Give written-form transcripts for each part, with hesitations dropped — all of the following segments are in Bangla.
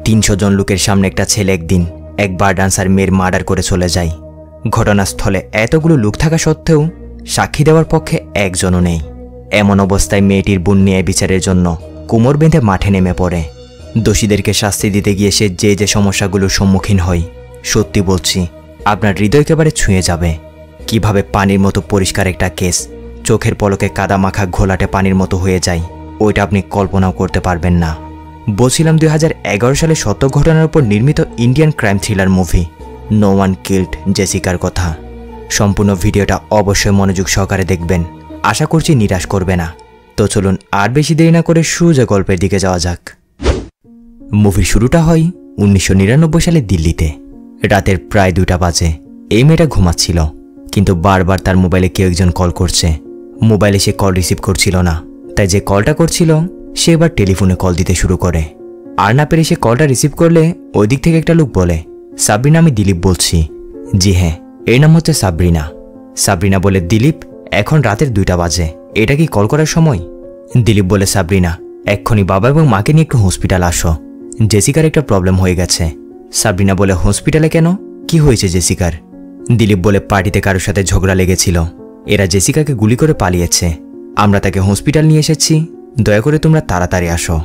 300 জন লোকের সামনে একটা ছেলে একদিন এক বার ডান্সার মেয়ের মার্ডার করে চলে যায়। ঘটনাস্থলে এতগুলো লোক থাকা সত্ত্বেও সাক্ষী দেওয়ার পক্ষে একজনও নেই। এমন অবস্থায় মেয়েটির বোন ন্যায় বিচারের জন্য কোমর বেঁধে মাঠে নেমে পড়ে। দোষীদেরকে শাস্তি দিতে গিয়ে সে যে সমস্যাগুলোর সম্মুখীন হয়, সত্যি বলছি আপনার হৃদয় একেবারে ছুঁয়ে যাবে। কিভাবে পানির মতো পরিষ্কার একটা কেস চোখের পলকে কাদা মাখা ঘোলাটে পানির মতো হয়ে যায়, ওইটা আপনি কল্পনাও করতে পারবেন না। বলছিলাম 2011 সালে সত্য ঘটনার উপর নির্মিত Indian crime thriller movie no one killed জেসিকার কথা। সম্পূর্ণ ভিডিওটা অবশ্যই মনোযোগ সহকারে দেখবেন, আশা করছি নিরাশ করবে না। তো চলুন আর বেশি দেরি না করে সোজা গল্পের দিকে যাওয়া যাক। মুভির শুরুটা হয় 1999 সালে দিল্লিতে। রাতের প্রায় 2টা বাজে। এই মেয়েটা ঘুমাচ্ছিল, কিন্তু বারবার তার মোবাইলে কেউ একজন কল করছে। মোবাইলে সে কল রিসিভ করছিল না, তাই যে কলটা করছিল সে এবার টেলিফোনে কল দিতে শুরু করে। আর না পেরে সে কলটা রিসিভ করলে ওই দিক থেকে একটা লোক বলে, সাবরিনা, আমি দিলীপ বলছি। জি হ্যাঁ, এর নাম হচ্ছে সাবরিনা। সাবরিনা বলে, দিলীপ, এখন রাতের 2টা বাজে, এটা কি কল করার সময়? দিলীপ বলে, সাবরিনা, এক্ষুনি বাবা এবং মাকে নিয়ে একটু হসপিটাল আসো, জেসিকার একটা প্রবলেম হয়ে গেছে। সাবরিনা বলে, হসপিটালে কেন, কি হয়েছে জেসিকার? দিলীপ বলে, পার্টিতে কারোর সাথে ঝগড়া লেগেছিল, এরা জেসিকাকে গুলি করে পালিয়েছে, আমরা তাকে হসপিটাল নিয়ে এসেছি, দয়া করে তোমরা তাড়াতাড়ি আসো।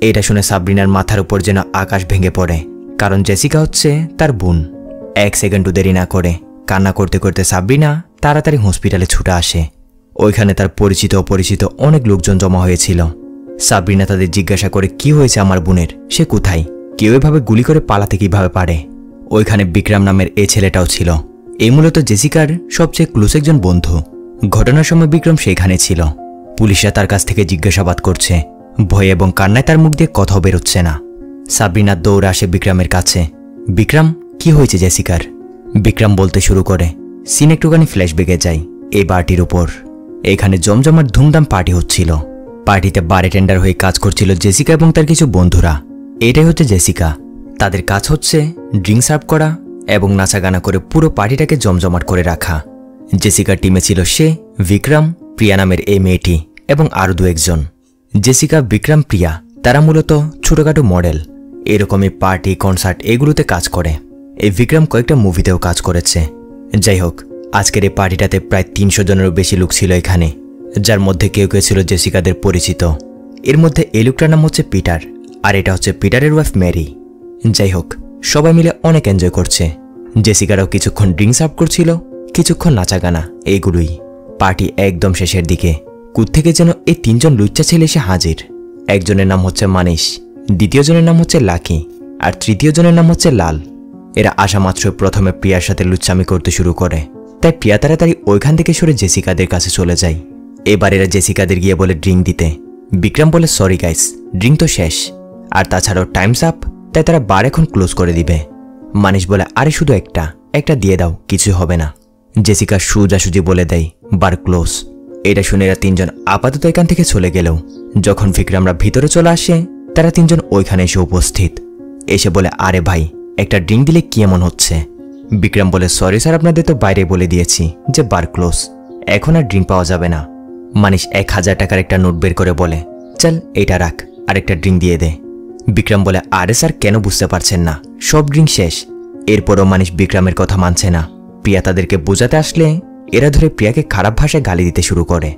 এটা শুনে সাবরিনার মাথার উপর যেন আকাশ ভেঙে পড়ে, কারণ জেসিকা হচ্ছে তার বোন। 1 সেকেন্ডও দেরি না করে কান্না করতে করতে সাবরিনা তাড়াতাড়ি হসপিটালে ছুটে আসে। ওইখানে তার পরিচিত অপরিচিত অনেক লোকজন জমা হয়েছিল। সাবরিনা তাদের জিজ্ঞাসা করে, কি হয়েছে আমার বোনের, সে কোথায়, কেউ এভাবে গুলি করে পালাতে কিভাবে পারে? ওইখানে বিক্রম নামের এই ছেলেটাও ছিল। এই মূলত জেসিকার সবচেয়ে ক্লোজ একজন বন্ধু। ঘটনার সময় বিক্রম সেখানে ছিল। পুলিশরা তার কাছ থেকে জিজ্ঞাসাবাদ করছে, ভয় এবং কান্নায় তার মুখ দিয়ে কথাও বেরোচ্ছে না। সাবরিনা দৌড়ে আসে বিক্রমের কাছে। বিক্রম, কি হয়েছে জেসিকার? বিক্রম বলতে শুরু করে। সিন একটুখানি ফ্ল্যাশব্যাকে যায় এই বারটির উপর। এখানে জমজমাট ধুমধাম পার্টি হচ্ছিল। পার্টিতে বারটেন্ডার হয়ে কাজ করছিল জেসিকা এবং তার কিছু বন্ধুরা। এটাই হচ্ছে জেসিকা। তাদের কাজ হচ্ছে ড্রিঙ্ক সার্ভ করা এবং নাচাগানা করে পুরো পার্টিটাকে জমজমাট করে রাখা। জেসিকার টিমে ছিল সে, বিক্রম, প্রিয়া নামের এই মেয়েটি এবং আরও 2 একজন। জেসিকা, বিক্রম, প্রিয়া তারা মূলত ছোটখাটো মডেল, এরকমই পার্টি কনসার্ট এগুলোতে কাজ করে। এই বিক্রম কয়েকটা মুভিতেও কাজ করেছে। যাই হোক, আজকের এই পার্টিটাতে প্রায় 300 জনেরও বেশি লোক ছিল এখানে, যার মধ্যে কেউ কেউ ছিল জেসিকাদের পরিচিত। এর মধ্যে এই লোকটার নাম হচ্ছে পিটার, আর এটা হচ্ছে পিটারের ওয়াইফ মেরি। যাই হোক, সবাই মিলে অনেক এনজয় করছে। জেসিকারাও কিছুক্ষণ ড্রিঙ্ক সার্ভ করছিল, কিছুক্ষণ নাচাগানা, এইগুলোই। পার্টি একদম শেষের দিকে কোত্থেকে যেন এই 3 জন লুচ্চা ছেলে এসে হাজির। একজনের নাম হচ্ছে মানিশ, দ্বিতীয় জনের নাম হচ্ছে লাকি, আর তৃতীয় জনের নাম হচ্ছে লাল। এরা আসা মাত্র প্রথমে প্রিয়ার সাথে লুচ্চামি করতে শুরু করে, তাই প্রিয়া তাড়াতাড়ি ওইখান থেকে সরে জেসিকাদের কাছে চলে যায়। এবার এরা জেসিকাদের গিয়ে বলে ড্রিঙ্ক দিতে। বিক্রম বলে, সরি গাইস, ড্রিঙ্ক তো শেষ, আর তাছাড়াও টাইমস আপ, তাই তারা বার এখন ক্লোজ করে দিবে। মানিশ বলে, আরে শুধু একটা দিয়ে দাও, কিছু হবে না। জেসিকা সোজাসুজি বলে দেয়, বার ক্লোজ। এটা শুনে এরা 3 জন আপাতত এখান থেকে চলে গেলেও যখন বিক্রমরা ভিতরে চলে আসে, তারা 3 জন ওইখানে এসে উপস্থিত। এসে বলে, আরে ভাই, একটা ড্রিঙ্ক দিলে কি এমন হচ্ছে? বিক্রম বলে, সরি স্যার, আপনাদের তো বাইরে বলে দিয়েছি যে বার ক্লোজ, এখন আর ড্রিঙ্ক পাওয়া যাবে না। মানিশ 1000 টাকার একটা নোট বের করে বলে, চল এটা রাখ, আর একটা ড্রিঙ্ক দিয়ে দে। বিক্রম বলে, আরে স্যার, কেন বুঝতে পারছেন না, সব ড্রিঙ্ক শেষ। এরপরও মানিশ বিক্রমের কথা মানছে না। প্রিয়া তাদেরকে বোঝাতে আসলে এরা ধরে প্রিয়াকে খারাপ ভাষায় গালি দিতে শুরু করে।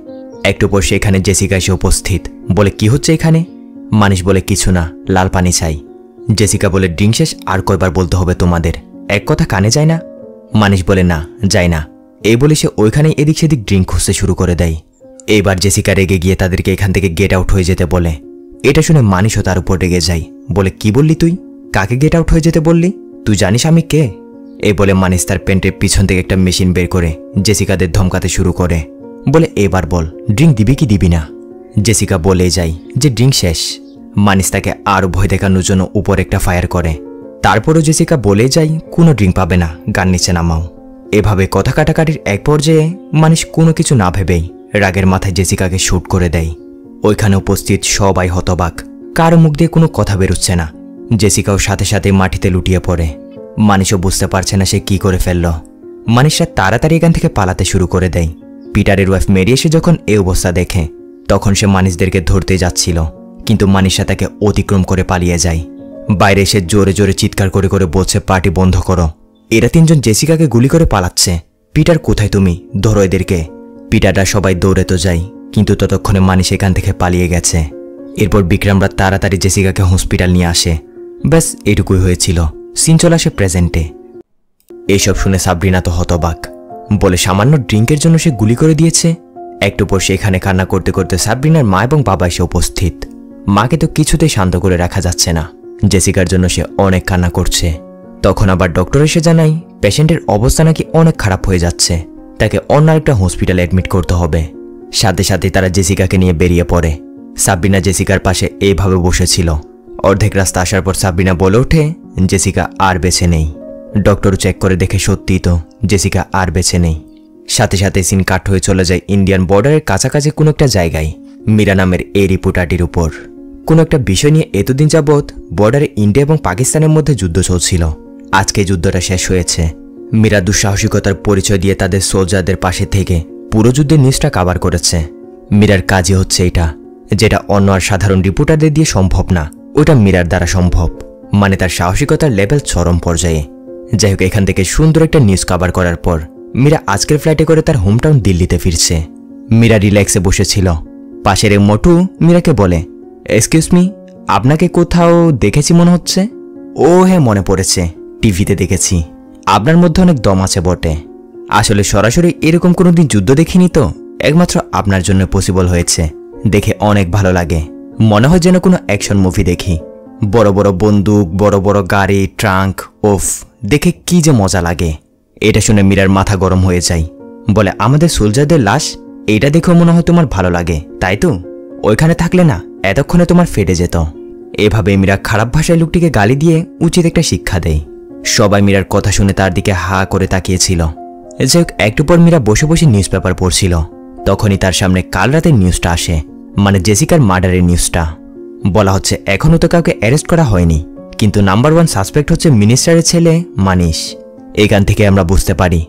একটু পর সেখানে জেসিকা এসে উপস্থিত। বলে, কি হচ্ছে এখানে? মানিশ বলে, কিছু না, লাল পানি চাই। জেসিকা বলে, ড্রিঙ্ক শেষ, আর কয়বার বলতে হবে তোমাদের, এক কথা কানে যায় না? মানিশ বলে, না যায় না। এই বলে সে ওইখানে এদিক সেদিক ড্রিঙ্ক খুঁজতে শুরু করে দেয়। এইবার জেসিকা রেগে গিয়ে তাদেরকে এখান থেকে গেট আউট হয়ে যেতে বলে। এটা শুনে মানিশও তার উপর রেগে যায়। বলে, কি বললি তুই, কাকে গেট আউট হয়ে যেতে বললি? তুই জানিস আমি কে? এই বলে মানিশ তার প্যান্টের পিছন থেকে একটা মেশিন বের করে জেসিকাদের ধমকাতে শুরু করে। বলে, এবার বল, ড্রিঙ্ক দিবি কি দিবি না? জেসিকা বলে যায় যে ড্রিঙ্ক শেষ। মানিশ তাকে আরও ভয় দেখানোর জন্য উপর একটা ফায়ার করে। তারপরও জেসিকা বলে যায়, কোনো ড্রিঙ্ক পাবে না, গান নিচে নামাও। এভাবে কথা কাটাকাটির এক পর্যায়ে মানিশ কোনো কিছু না ভেবেই রাগের মাথায় জেসিকাকে শুট করে দেয়। ওইখানে উপস্থিত সবাই হতবাক, কারো মুখ দিয়ে কোনো কথা বেরোচ্ছে না। জেসিকাও সাথে সাথে মাটিতে লুটিয়ে পড়ে। মানিশও বুঝতে পারছে না সে কি করে ফেলল। মানিশরা তাড়াতাড়ি এখান থেকে পালাতে শুরু করে দেয়। পিটারের ওয়াইফ মেরি এসে যখন এই অবস্থা দেখে, তখন সে মানিশদেরকে ধরতে যাচ্ছিল, কিন্তু মানিশরা তাকে অতিক্রম করে পালিয়ে যায়। বাইরে এসে জোরে জোরে চিৎকার করে করে বলছে পার্টি বন্ধ করো, এরা তিনজন জেসিকাকে গুলি করে পালাচ্ছে। পিটার কোথায় তুমি, ধরো এদেরকে। পিটাররা সবাই দৌড়ে তো যায়, কিন্তু ততক্ষণে মানিশ এখান থেকে পালিয়ে গেছে। এরপর বিক্রমরা তাড়াতাড়ি জেসিকাকে হসপিটাল নিয়ে আসে। ব্যাস এটুকুই হয়েছিল। সিন চলে আসে প্রেজেন্টে। এইসব শুনে সাবরিনা তো হতবাক, বলে সামান্য ড্রিঙ্কের জন্য সে গুলি করে দিয়েছে। একটু পর সেখানে কান্না করতে করতে সাবরিনার মা এবং বাবা এসে উপস্থিত। মাকে তো কিছুতেই শান্ত করে রাখা যাচ্ছে না, জেসিকার জন্য সে অনেক কান্না করছে। তখন আবার ডক্টর এসে জানায় পেশেন্টের অবস্থা নাকি অনেক খারাপ হয়ে যাচ্ছে, তাকে অন্য একটা হসপিটালে অ্যাডমিট করতে হবে। সাথে সাথে তারা জেসিকাকে নিয়ে বেরিয়ে পড়ে। সাবরিনা জেসিকার পাশে এইভাবে বসেছিল। অর্ধেক রাস্তা আসার পর সাবরিনা বলে ওঠে জেসিকা আর বেঁচে নেই। ডক্টর চেক করে দেখে সত্যিই তো জেসিকা আর বেঁচে নেই। সাথে সাথে সিন কাট হয়ে চলে যায় ইন্ডিয়ান বর্ডারের কাছাকাছি কোনো একটা জায়গায়, মীরা নামের এই রিপোর্টারটির উপর। কোনো একটা বিষয় নিয়ে এতদিন যাবৎ বর্ডারে ইন্ডিয়া এবং পাকিস্তানের মধ্যে যুদ্ধ চলছিল। আজকে যুদ্ধটা শেষ হয়েছে। মীরা দুঃসাহসিকতার পরিচয় দিয়ে তাদের সোলজারদের পাশে থেকে পুরো যুদ্ধের নিউজটা কভার করেছে। মীরার কাজই হচ্ছে এটা, যেটা অন্য আর সাধারণ রিপোর্টারদের দিয়ে সম্ভব না, ওটা মীরার দ্বারা সম্ভব। মানে তার সাহসিকতার লেভেল চরম পর্যায়ে। যাই হোক, এখান থেকে সুন্দর একটা নিউজ কভার করার পর মীরা আজকের ফ্লাইটে করে তার হোমটাউন দিল্লিতে ফিরছে। মীরা রিল্যাক্সে বসেছিল। পাশের মোটু মীরাকে বলে, এক্সকিউজ মি, আপনাকে কোথাও দেখেছি মনে হচ্ছে। ও হ্যাঁ, মনে পড়েছে, টিভিতে দেখেছি। আপনার মধ্যে অনেক দম আছে বটে। আসলে সরাসরি এরকম কোনোদিন যুদ্ধ দেখিনি তো, একমাত্র আপনার জন্য পসিবল হয়েছে। দেখে অনেক ভালো লাগে, মনে হয় যেন কোনো অ্যাকশন মুভি দেখি। বড় বড় বন্দুক, বড় বড় গাড়ি, ট্রাঙ্ক, ওফ, দেখে কি যে মজা লাগে। এটা শুনে মীরার মাথা গরম হয়ে যায়। বলে, আমাদের সোলজারদের লাশ, এইটা দেখেও মনে হয় তোমার ভালো লাগে, তাই তো? ওইখানে থাকলে না এতক্ষণে তোমার ফেটে যেত। এভাবে মীরা খারাপ ভাষায় লোকটিকে গালি দিয়ে উচিত একটা শিক্ষা দেয়। সবাই মীরার কথা শুনে তার দিকে হা করে তাকিয়েছিল। যাই হোক, একটু পর মীরা বসে বসে নিউজ পেপার পড়ছিল। তখনই তার সামনে কাল রাতের নিউজটা আসে, মানে জেসিকার মার্ডারের নিউজটা। বলা হচ্ছে এখনও তো কাউকে অ্যারেস্ট করা হয়নি, কিন্তু নাম্বার 1 সাসপেক্ট হচ্ছে মিনিস্টারের ছেলে মানিশ। এখান থেকে আমরা বুঝতে পারি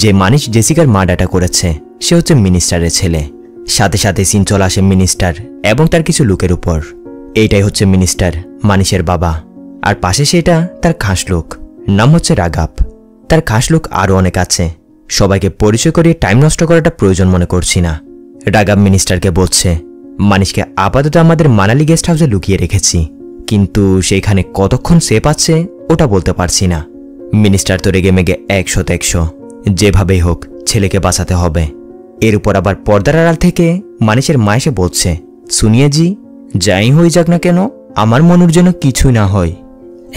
যে মানিশ জেসিকার মার্ডারটা করেছে, সে হচ্ছে মিনিস্টারের ছেলে। সাথে সাথে সিন চলে আসে মিনিস্টার এবং তার কিছু লোকের উপর। এইটাই হচ্ছে মিনিস্টার, মানিশের বাবা। আর পাশে সেটা তার খাস লোক, নাম হচ্ছে রাঘব। তার খাস লোক আরও অনেক আছে, সবাইকে পরিচয় করিয়ে টাইম নষ্ট করাটা প্রয়োজন মনে করছি না। রাঘব মিনিস্টারকে বলছে, মানিশকে আপাতত আমাদের মানালি গেস্ট হাউসে লুকিয়ে রেখেছি, কিন্তু সেইখানে কতক্ষণ সেফ আছে ওটা বলতে পারছি না। মিনিস্টার তো রেগে মেগে 100-100, যেভাবেই হোক ছেলেকে বাঁচাতে হবে। এর উপর আবার পর্দার আড়াল থেকে মানিশের মা এসে বলছে, শুনিয়ে জি, যাই হয়ে যাক না কেন আমার মনুর যেন কিছুই না হয়।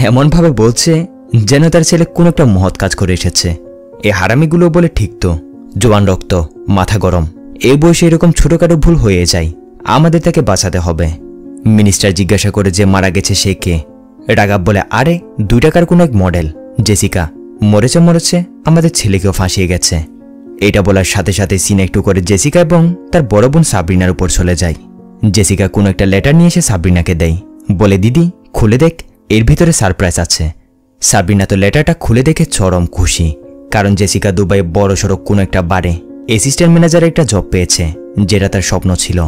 এমনভাবে বলছে যেন তার ছেলে কোন একটা মহৎ কাজ করে এসেছে। এ হারামিগুলো বলে, ঠিক তো, জোয়ান রক্ত, মাথা গরম, এই বয়সে এরকম ছোটখাটো ভুল হয়ে যায়, আমাদের তাকে বাঁচাতে হবে। মিনিস্টার জিজ্ঞাসা করে যে মারা গেছে সে কে। রাঘব বলে, আরে 2 টাকার কোনো এক মডেল জেসিকা, মরেছে, আমাদের ছেলেকেও ফাঁসিয়ে গেছে। এটা বলার সাথে সাথে সিন একটু করে জেসিকা এবং তার বড় বোন সাবরিনার উপর চলে যায়। জেসিকা কোনো একটা লেটার নিয়ে এসে সাবরিনাকে দেয়, বলে, দিদি খুলে দেখ, এর ভিতরে সারপ্রাইজ আছে। সাবরিনা তো লেটারটা খুলে দেখে চরম খুশি, কারণ জেসিকা দুবাই বড় সড়ো কোনো একটা বারে অ্যাসিস্ট্যান্ট ম্যানেজারে একটা জব পেয়েছে, যেটা তার স্বপ্ন ছিল।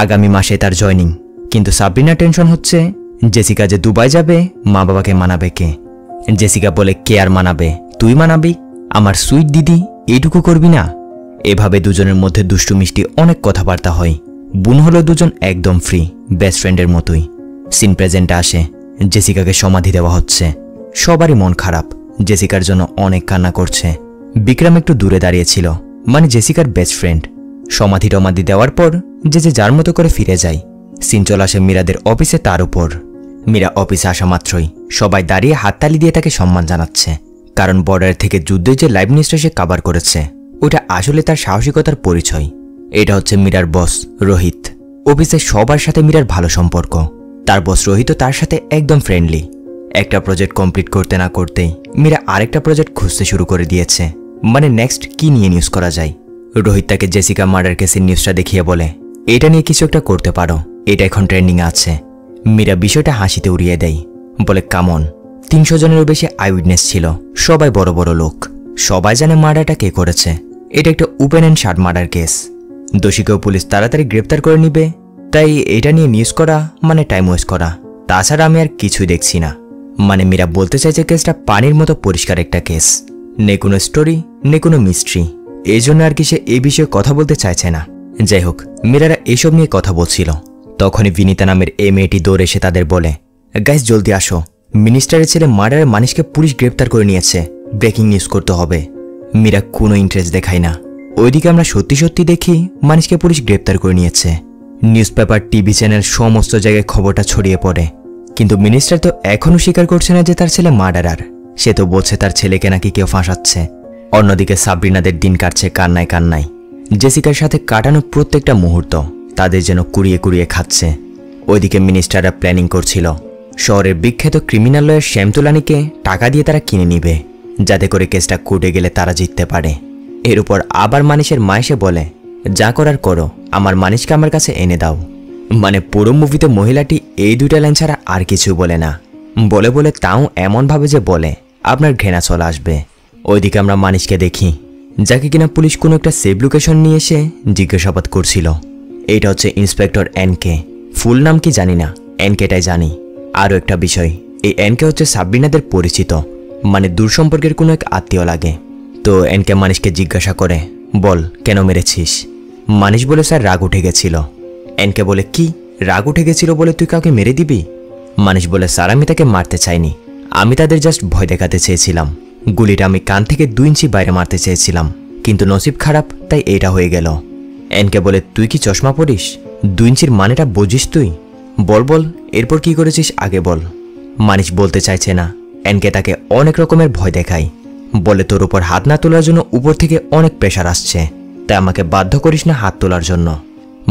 আগামী মাসে তার জয়নিং। কিন্তু সাবরিনা টেনশন হচ্ছে জেসিকা যে দুবাই যাবে, মা বাবাকে মানাবে কে। জেসিকা বলে, কে আর মানাবে, তুই মানাবি, আমার সুইট দিদি, এইটুকু করবি না। এভাবে দুজনের মধ্যে দুষ্টু মিষ্টি অনেক কথাবার্তা হয়। বোন হলো দুজন একদম ফ্রি, বেস্ট ফ্রেন্ডের মতোই। সিন প্রেজেন্টে আসে, জেসিকাকে সমাধি দেওয়া হচ্ছে। সবারই মন খারাপ, জেসিকার জন্য অনেক কান্না করছে। বিক্রম একটু দূরে দাঁড়িয়েছিল, মানে জেসিকার বেস্ট ফ্রেন্ড। সমাধি টমাধি দেওয়ার পর যে যার মতো করে ফিরে যায়। সিন চলে আসে মীরাদের অফিসে, তার উপর। মীরা অফিসে আসা মাত্রই সবাই দাঁড়িয়ে হাততালি দিয়ে তাকে সম্মান জানাচ্ছে, কারণ বর্ডার থেকে যুদ্ধে যে লাইভ নিউজটা সে কভার করেছে ওটা আসলে তার সাহসিকতার পরিচয়। এটা হচ্ছে মীরার বস রোহিত। অফিসে সবার সাথে মীরার ভালো সম্পর্ক। তার বস রোহিতও তার সাথে একদম ফ্রেন্ডলি। একটা প্রজেক্ট কমপ্লিট করতে না করতেই মীরা আরেকটা প্রজেক্ট খুঁজতে শুরু করে দিয়েছে, মানে নেক্সট কি নিয়ে নিউজ করা যায়। রোহিত তাকে জেসিকা মার্ডার কেসের নিউজটা দেখিয়ে বলে, এটা নিয়ে কিছু একটা করতে পারো, এটা এখন ট্রেন্ডিং আছে। মীরা বিষয়টা হাসিতে উড়িয়ে দেয়, বলে, কামন, 300 জনেরও বেশি আই উইটনেস ছিল, সবাই বড় বড় লোক, সবাই জানে মার্ডারটা কে করেছে। এটা একটা open and shut murder case, দোষীকেও পুলিশ তাড়াতাড়ি গ্রেপ্তার করে নিবে। তাই এটা নিয়ে নিউজ করা মানে টাইম ওয়েস্ট করা, তাছাড়া আমি আর কিছুই দেখছি না। মানে মীরা বলতে চাইছে কেসটা পানির মতো পরিষ্কার একটা কেস, নে কোনো স্টোরি নে কোনো মিস্ট্রি। এই জন্য আর কি সে এই বিষয়ে কথা বলতে চাইছে না। যাই হোক, মীরারা এসব নিয়ে কথা বলছিল, তখনই বিনীতা নামের এই মেয়েটি দৌড়ে এসে তাদের বলে, গাইস জলদি আসো, মিনিস্টারের ছেলে মার্ডারের মানুষকে পুলিশ গ্রেপ্তার করে নিয়েছে, ব্রেকিং নিউজ করতে হবে। মীরা কোনো ইন্টারেস্ট দেখায় না। ওইদিকে আমরা সত্যি সত্যি দেখি মানুষকে পুলিশ গ্রেপ্তার করে নিয়েছে। নিউজ পেপার, টিভি চ্যানেল সমস্ত জায়গায় খবরটা ছড়িয়ে পড়ে, কিন্তু মিনিস্টার তো এখনও স্বীকার করছে না যে তার ছেলে মার্ডারার। সে তো বলছে তার ছেলেকে নাকি কেউ ফাঁসাচ্ছে। অন্যদিকে সাবরিনাদের দিন কাটছে কান্নায় কান্নায়। জেসিকার সাথে কাটানো প্রত্যেকটা মুহূর্ত তাদের যেন কুড়িয়ে কুড়িয়ে খাচ্ছে। ওইদিকে মিনিস্টাররা প্ল্যানিং করছিল শহরের বিখ্যাত ক্রিমিনাল লয়ার শ্যামতুলানিকে টাকা দিয়ে তারা কিনে নিবে, যাতে করে কেসটা কোর্টে গেলে তারা জিততে পারে। এর উপর আবার মানিশের মা এসে বলে, যা করার করো, আমার মানিশকে আমার কাছে এনে দাও। মানে পুরো মুভিতে মহিলাটি এই দুইটা লাইন ছাড়া আর কিছু বলে না। বলে বলে তাও এমনভাবে যে বলে আপনার ঘৃণা চলে আসবে। ওইদিকে আমরা মানিশকে দেখি, যাকে কিনা পুলিশ কোনো একটা সেভ লোকেশন নিয়ে এসে জিজ্ঞাসাবাদ করছিল। এইটা হচ্ছে ইন্সপেক্টর এনকে। ফুল নাম কি জানি না, এনকেটাই জানি। আরও একটা বিষয়, এই এনকে হচ্ছে সাবরিনাদের পরিচিত, মানে দূর সম্পর্কের কোনো এক আত্মীয় লাগে। তো এনকে মানিশকে জিজ্ঞাসা করে, বল কেন মেরেছিস? মানিশ বলে, স্যার রাগ উঠে গেছিল। এনকে বলে, কি রাগ উঠে গেছিল বলে তুই কাউকে মেরে দিবি? মানিশ বলে, স্যার আমি তাকে মারতে চাইনি, আমি তাদের জাস্ট ভয় দেখাতে চেয়েছিলাম। গুলিটা আমি কান থেকে 2 ইঞ্চি বাইরে মারতে চেয়েছিলাম, কিন্তু নসিব খারাপ তাই এটা হয়ে গেল। এনকে বলে, তুই কি চশমা পরিস? 2 ইঞ্চির মানেটা বুঝিস তুই? বল বল, এরপর কি করেছিস আগে বল। মানিশ বলতে চাইছে না। এনকে তাকে অনেক রকমের ভয় দেখায়, বলে তোর উপর হাত না তোলার জন্য উপর থেকে অনেক প্রেশার আসছে, তাই আমাকে বাধ্য করিস না হাত তোলার জন্য।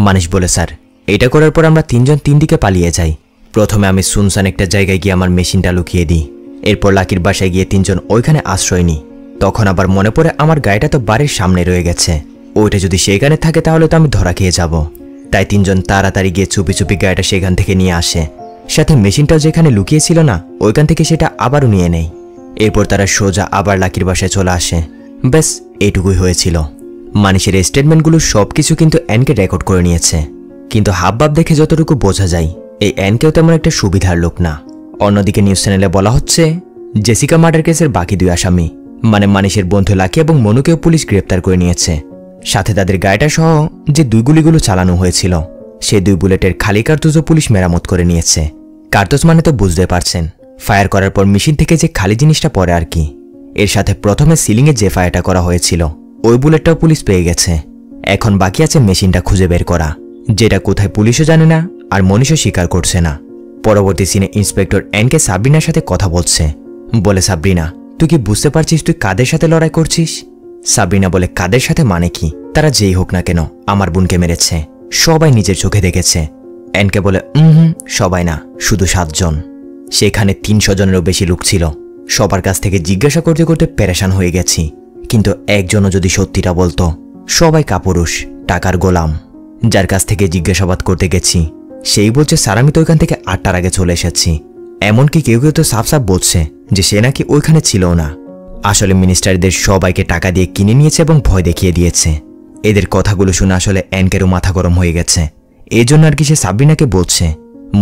মানিশ বলে, স্যার এটা করার পর আমরা 3 জন 3 দিকে পালিয়ে যাই। প্রথমে আমি সুনসান একটা জায়গায় গিয়ে আমার মেশিনটা লুকিয়ে দিই, এরপর লাকির বাসায় গিয়ে 3 জন ওইখানে আশ্রয় নিই। তখন আবার মনে পড়ে আমার গাড়িটা তো বাড়ির সামনে রয়ে গেছে, ওইটা যদি সেখানে থাকে তাহলে তো আমি ধরা খেয়ে যাব। তাই 3 জন তাড়াতাড়ি গিয়ে চুপি চুপি গাড়িটা সেখান থেকে নিয়ে আসে, সাথে মেশিনটাও যেখানে লুকিয়েছিল না ওইখান থেকে সেটা আবারও নিয়ে নেয়। এরপর তারা সোজা আবার লাকির বাসায় চলে আসে। ব্যাস এইটুকুই হয়েছিল। মানিশের স্টেটমেন্টগুলো সবকিছু কিন্তু এনকে রেকর্ড করে নিয়েছে, কিন্তু হাবভাব দেখে যতটুকু বোঝা যায় এই এনকেও তেমন একটা সুবিধার লোক না। অন্যদিকে নিউজ চ্যানেলে বলা হচ্ছে জেসিকা মার্ডার কেসের বাকি 2 আসামি, মানে মানিশের বন্ধু লাকি এবং মনুকেও পুলিশ গ্রেপ্তার করে নিয়েছে। সাথে তাদের গাড়িটা সহ যে 2 গুলিগুলো চালানো হয়েছিল সেই 2 বুলেটের খালি কার্তুজও পুলিশ মেরামত করে নিয়েছে। কার্তুজ মানে তো বুঝতে পারছেন, ফায়ার করার পর মেশিন থেকে যে খালি জিনিসটা পড়ে আর কি। এর সাথে প্রথমে সিলিংয়ে যে ফায়ারটা করা হয়েছিল ওই বুলেটটাও পুলিশ পেয়ে গেছে। এখন বাকি আছে মেশিনটা খুঁজে বের করা, যেটা কোথায় পুলিশও জানে না আর মনীষও স্বীকার করছে না। পরবর্তী সিনে ইন্সপেক্টর এনকে সাবরিনার সাথে কথা বলছে, বলে, সাবরিনা তুই কি বুঝতে পারছিস তুই কাদের সাথে লড়াই করছিস? সাবরিনা বলে, কাদের সাথে মানে কি? তারা যেই হোক না কেন আমার বোনকে মেরেছে, সবাই নিজের চোখে দেখেছে। এনকে বলে, সবাই না, শুধু 7 জন। সেখানে 300 জনেরও বেশি লোক ছিল। সবার কাছ থেকে জিজ্ঞাসা করতে করতে পেরেশান হয়ে গেছি, কিন্তু একজনও যদি সত্যিটা বলতো। সবাই কাপুরুষ, টাকার গোলাম। যার কাছ থেকে জিজ্ঞাসাবাদ করতে গেছি সেই বলছে, স্যার আমি তো ওইখান থেকে 8টার আগে চলে এসেছি। এমনকি কেউ কেউ তো সাফ সাফ বলছে যে সে নাকি ওইখানে ছিল না। আসলে মিনিস্টারদের সবাইকে টাকা দিয়ে কিনে নিয়েছে এবং ভয় দেখিয়ে দিয়েছে। এদের কথাগুলো শুনে আসলে এনকেরও মাথা গরম হয়ে গেছে। এই জন্য আর কি সে সাবরিনাকে বলছে,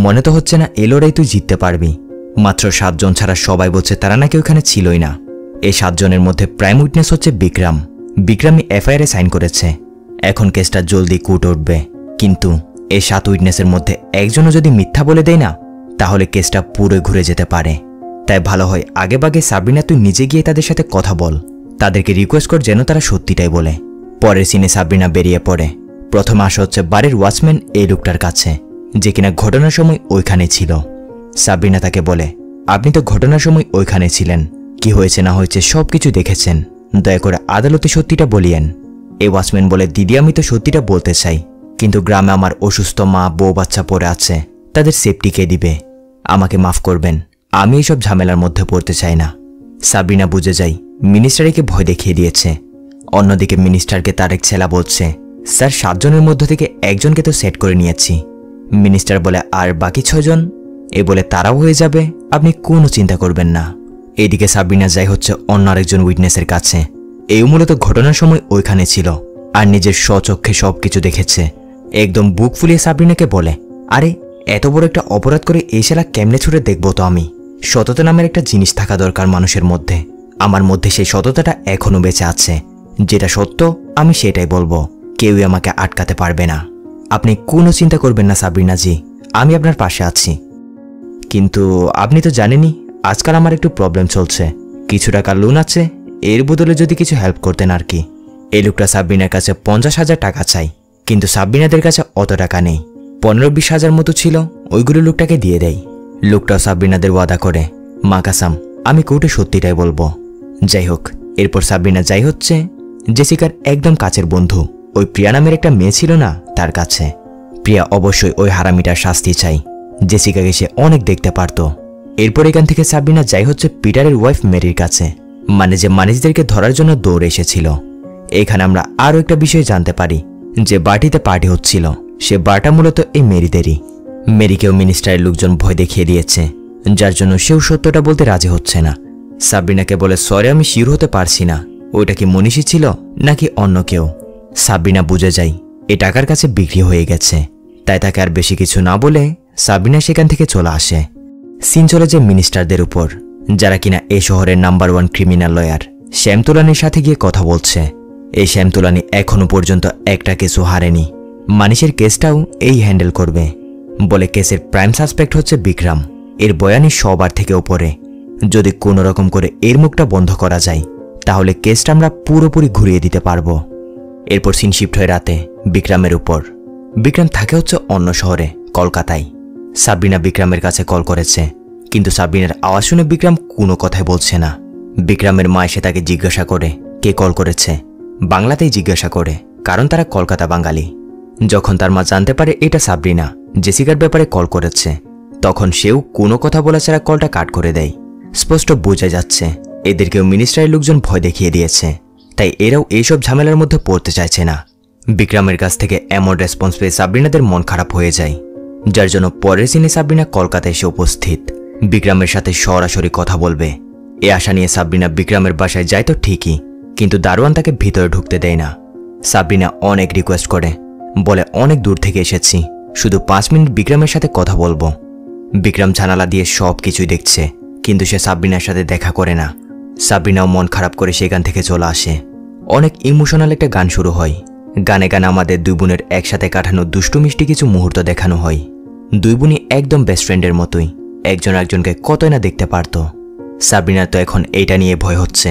মনে তো হচ্ছে না এই লড়াই তুই জিততে পারবি। মাত্র 7 জন ছাড়া সবাই বলছে তারা নাকি ওইখানে ছিলই না। এই 7 জনের মধ্যে প্রাইম উইটনেস হচ্ছে বিক্রম। বিক্রমই এফআইআরে সাইন করেছে। এখন কেসটা জলদি কোর্ট উঠবে, কিন্তু এই 7 উইটনেসের মধ্যে একজনও যদি মিথ্যা বলে দেয় না তাহলে কেসটা পুরো ঘুরে যেতে পারে। তাই ভালো হয় আগেভাগে সাবরিনা তুই নিজে গিয়ে তাদের সাথে কথা বল, তাদেরকে রিকোয়েস্ট কর যেন তারা সত্যিটাই বলে। পরের সিনে সাবরিনা বেরিয়ে পড়ে। প্রথমে আসা হচ্ছে বাড়ির ওয়াচম্যান এই লোকটার কাছে, যে কিনা ঘটনার সময় ওইখানে ছিল। সাবরিনা তাকে বলে, আপনি তো ঘটনার সময় ওইখানে ছিলেন, কি হয়েছে না হয়েছে সবকিছু দেখেছেন, দয়া করে আদালতে সত্যিটা বলিয়েন। এই ওয়াচম্যান বলে, দিদি আমি তো সত্যিটা বলতে চাই, কিন্তু গ্রামে আমার অসুস্থ মা বউ বাচ্চা পড়ে আছে, তাদের সেফটি কে দিবে? আমাকে মাফ করবেন, আমি এইসব ঝামেলার মধ্যে পড়তে চাই না। সাবরিনা বুঝে যাই মিনিস্টারকে ভয় দেখিয়ে দিয়েছে। অন্যদিকে মিনিস্টারকে তার এক ছেলা বলছে, স্যার 7 জনের মধ্য থেকে একজনকে তো সেট করে নিয়েছি। মিনিস্টার বলে, আর বাকি 6 জন? এ বলে, তারাও হয়ে যাবে, আপনি কোনো চিন্তা করবেন না। এইদিকে সাবরিনা যাই হচ্ছে অন্য আরেকজন উইটনেসের কাছে। এই মূলত ঘটনার সময় ওইখানে ছিল আর নিজের স্বচক্ষে সবকিছু দেখেছে। একদম বুক ফুলিয়ে সাবরিনাকে বলে, আরে এত বড় একটা অপরাধ করে এই শালা কেমনে ছুটে দেখবো তো আমি, সততা নামের একটা জিনিস থাকা দরকার মানুষের মধ্যে। আমার মধ্যে সেই সততাটা এখনো বেঁচে আছে। যেটা সত্য আমি সেটাই বলবো, কেউই আমাকে আটকাতে পারবে না। আপনি কোনো চিন্তা করবেন না সাবরিনা জি, আমি আপনার পাশে আছি। কিন্তু আপনি তো জানেনই আজকাল আমার একটু প্রবলেম চলছে, কিছু টাকা লোন আছে, এর বদলে যদি কিছু হেল্প করতেন আর কি। এই লোকটা সাবরিনার কাছে 50,000 টাকা চাই, কিন্তু সাবরিনাদের কাছে অত টাকা নেই। 15-20 হাজার মতো ছিল, ওইগুলো লোকটাকে দিয়ে দেয়। লোকটাও সাবরিনাদের ওয়াদা করে, মা কাসাম আমি কোর্টে সত্যিটাই বলবো। যাই হোক, এরপর সাবরিনা যাই হচ্ছে জেসিকার একদম কাছের বন্ধু ওই প্রিয়া নামের একটা মেয়ে ছিল না, তার কাছে। প্রিয়া অবশ্যই ওই হারামিটার শাস্তি চাই, জেসিকাকে সে অনেক দেখতে পারত। এরপর এখান থেকে সাবরিনা যাই হচ্ছে পিটারের ওয়াইফ মেরির কাছে, মানে যে ম্যানেজারকে ধরার জন্য দৌড়ে এসেছিল। এখানে আমরা আরও একটা বিষয় জানতে পারি, যে বার্টিতে পার্টি হচ্ছিল সে বারটা মূলত এই মেরিদেরই। মেরিকেও মিনিস্টারের লোকজন ভয় দেখিয়ে দিয়েছে, যার জন্য সেও সত্যটা বলতে রাজি হচ্ছে না। সাবরিনাকে বলে সরি আমি শিওর হতে পারছি না ওইটা কি মনীষী ছিল নাকি অন্য কেউ। সাবরিনা বুঝে যায় এই টাকার কাছে বিক্রি হয়ে গেছে, তাই তাকে আর বেশি কিছু না বলে সাবরিনা সেখান থেকে চলে আসে। সিন চলে যায় মিনিস্টারদের উপর, যারা কিনা এই শহরের নাম্বার 1 ক্রিমিনাল লয়ার শ্যাম তুলানির সাথে গিয়ে কথা বলছে। এই শ্যাম তুলানি এখনো পর্যন্ত একটা কেসও হারেনি, মানিশের কেসটাও এই হ্যান্ডেল করবে বলে। কেসের প্রাইম সাসপেক্ট হচ্ছে বিক্রম, এর বয়ানি সবার থেকে উপরে। যদি কোনো রকম করে এর মুখটা বন্ধ করা যায় তাহলে কেসটা আমরা পুরোপুরি ঘুরিয়ে দিতে পারবো। এরপর সিন শিফট হয়ে রাতে বিক্রমের উপর। বিক্রম থাকে হচ্ছে অন্য শহরে, কলকাতায়। সাবরিনা বিক্রমের কাছে কল করেছে, কিন্তু সাবরিনার আওয়াজ শুনে বিক্রম কোনো কথাই বলছে না। বিক্রমের মা এসে তাকে জিজ্ঞাসা করে কে কল করেছে, বাংলাতেই জিজ্ঞাসা করে, কারণ তারা কলকাতা বাঙালি। যখন তার মা জানতে পারে এটা সাবরিনা জেসিকার ব্যাপারে কল করেছে, তখন সেও কোনো কথা বলা ছাড়া কলটা কাট করে দেয়। স্পষ্ট বোঝা যাচ্ছে এদেরকেও মিনিস্টারের লোকজন ভয় দেখিয়ে দিয়েছে, তাই এরাও এইসব ঝামেলার মধ্যে পড়তে চাইছে না। বিক্রমের কাছ থেকে এমন রেসপন্স পেয়ে সাবরিনাদের মন খারাপ হয়ে যায়, যার জন্য পরের সিনে সাবরিনা কলকাতায় এসে উপস্থিত, বিক্রমের সাথে সরাসরি কথা বলবে। এ আশা নিয়ে সাবরিনা বিক্রমের বাসায় যায় তো ঠিকই, কিন্তু দারোয়ান তাকে ভিতরে ঢুকতে দেয় না। সাবরিনা অনেক রিকোয়েস্ট করে, বলে অনেক দূর থেকে এসেছি, শুধু 5 মিনিট বিক্রমের সাথে কথা বলবো। বিক্রম জানালা দিয়ে সব কিছুই দেখছে, কিন্তু সে সাবরিনার সাথে দেখা করে না। সাবরিনাও মন খারাপ করে সেখান থেকে চলে আসে। অনেক ইমোশনাল একটা গান শুরু হয়, গানে গানে আমাদের দুই বোনের একসাথে কাটানো দুষ্টু মিষ্টি কিছু মুহূর্ত দেখানো হয়। দুই বোনই একদম বেস্ট ফ্রেন্ডের মতোই, একজন একজনকে কতই না দেখতে পারত। সাবরিনার তো এখন এইটা নিয়ে ভয় হচ্ছে,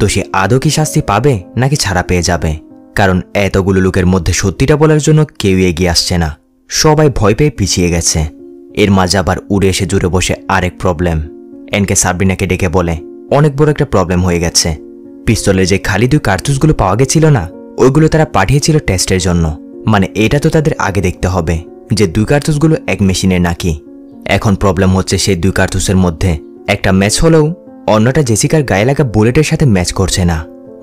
দোষী আদৌ কি শাস্তি পাবে নাকি ছাড়া পেয়ে যাবে, কারণ এতগুলো লোকের মধ্যে সত্যিটা বলার জন্য কেউ এগিয়ে আসছে না, সবাই ভয় পেয়ে পিছিয়ে গেছে। এর মাঝে আবার উড়ে এসে জুড়ে বসে আরেক প্রবলেম। এনকে সাবরিনাকে ডেকে বলে অনেক বড় একটা প্রবলেম হয়ে গেছে। পিস্তলের যে খালি 2 কার্তুজগুলো পাওয়া গেছিল না, ওইগুলো তারা পাঠিয়েছিল টেস্টের জন্য। মানে এটা তো তাদের আগে দেখতে হবে যে 2 কার্তুজগুলো এক মেশিনের নাকি। এখন প্রবলেম হচ্ছে সেই 2 কার্তুজের মধ্যে একটা ম্যাচ হলেও অন্যটা জেসিকার গায়ে লাগা বুলেটের সাথে ম্যাচ করছে না,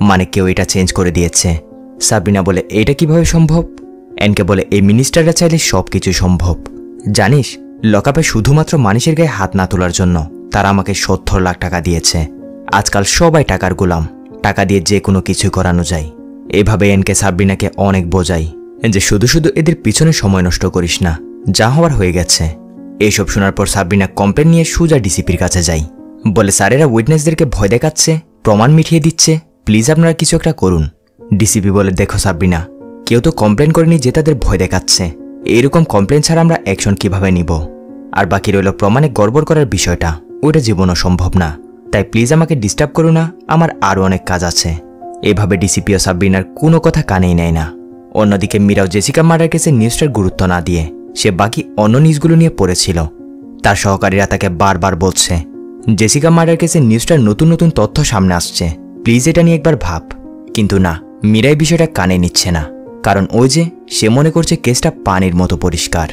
মানে কেউ এটা চেঞ্জ করে দিয়েছে। সাবরিনা বলে এটা কিভাবে সম্ভব? এনকে বলে এই মিনিস্টাররা চাইলে সবকিছু সম্ভব। জানিস লকআপে শুধুমাত্র মানুষের গায়ে হাত না তোলার জন্য তারা আমাকে 70 লাখ টাকা দিয়েছে। আজকাল সবাই টাকার গোলাম, টাকা দিয়ে যে কোনো কিছু করানো যায়। এভাবে এনকে সাবরিনাকে অনেক বোঝাই যে শুধু শুধু এদের পিছনে সময় নষ্ট করিস না, যা হওয়ার হয়ে গেছে। এইসব শোনার পর সাবরিনা কমপ্লেন নিয়ে সোজা ডিসিপির কাছে যায়, বলে স্যারেরা উইটনেসদেরকে ভয় দেখাচ্ছে, প্রমাণ মিটিয়ে দিচ্ছে, প্লিজ আপনারা কিছু একটা করুন। ডিসিপি বলে দেখো সাবরিনা, কেউ তো কমপ্লেন করেনি যে তাদের ভয় দেখাচ্ছে, এরকম কমপ্লেন ছাড়া আমরা অ্যাকশন কিভাবে নিব? আর বাকি রইল প্রমাণে গড়বড় করার বিষয়টা, ওইটা জীবনও সম্ভব না, তাই প্লিজ আমাকে ডিস্টার্ব করো না, আমার আরও অনেক কাজ আছে। এভাবে ডিসিপি ও সাবরিনার কোনো কথা কানেই নেয় না। অন্যদিকে মীরাও জেসিকা মার্ডার কেসে নিউজটার গুরুত্ব না দিয়ে সে বাকি অন্য নিউজগুলো নিয়ে পড়েছিল। তার সহকারীরা তাকে বারবার বলছে জেসিকা মার্ডার কেসে নিউজটার নতুন নতুন তথ্য সামনে আসছে, প্লিজ এটা নিয়ে একবার ভাব। কিন্তু না, মীরাই বিষয়টা কানে নিচ্ছে না, কারণ ওই যে সে মনে করছে কেসটা পানির মতো পরিষ্কার।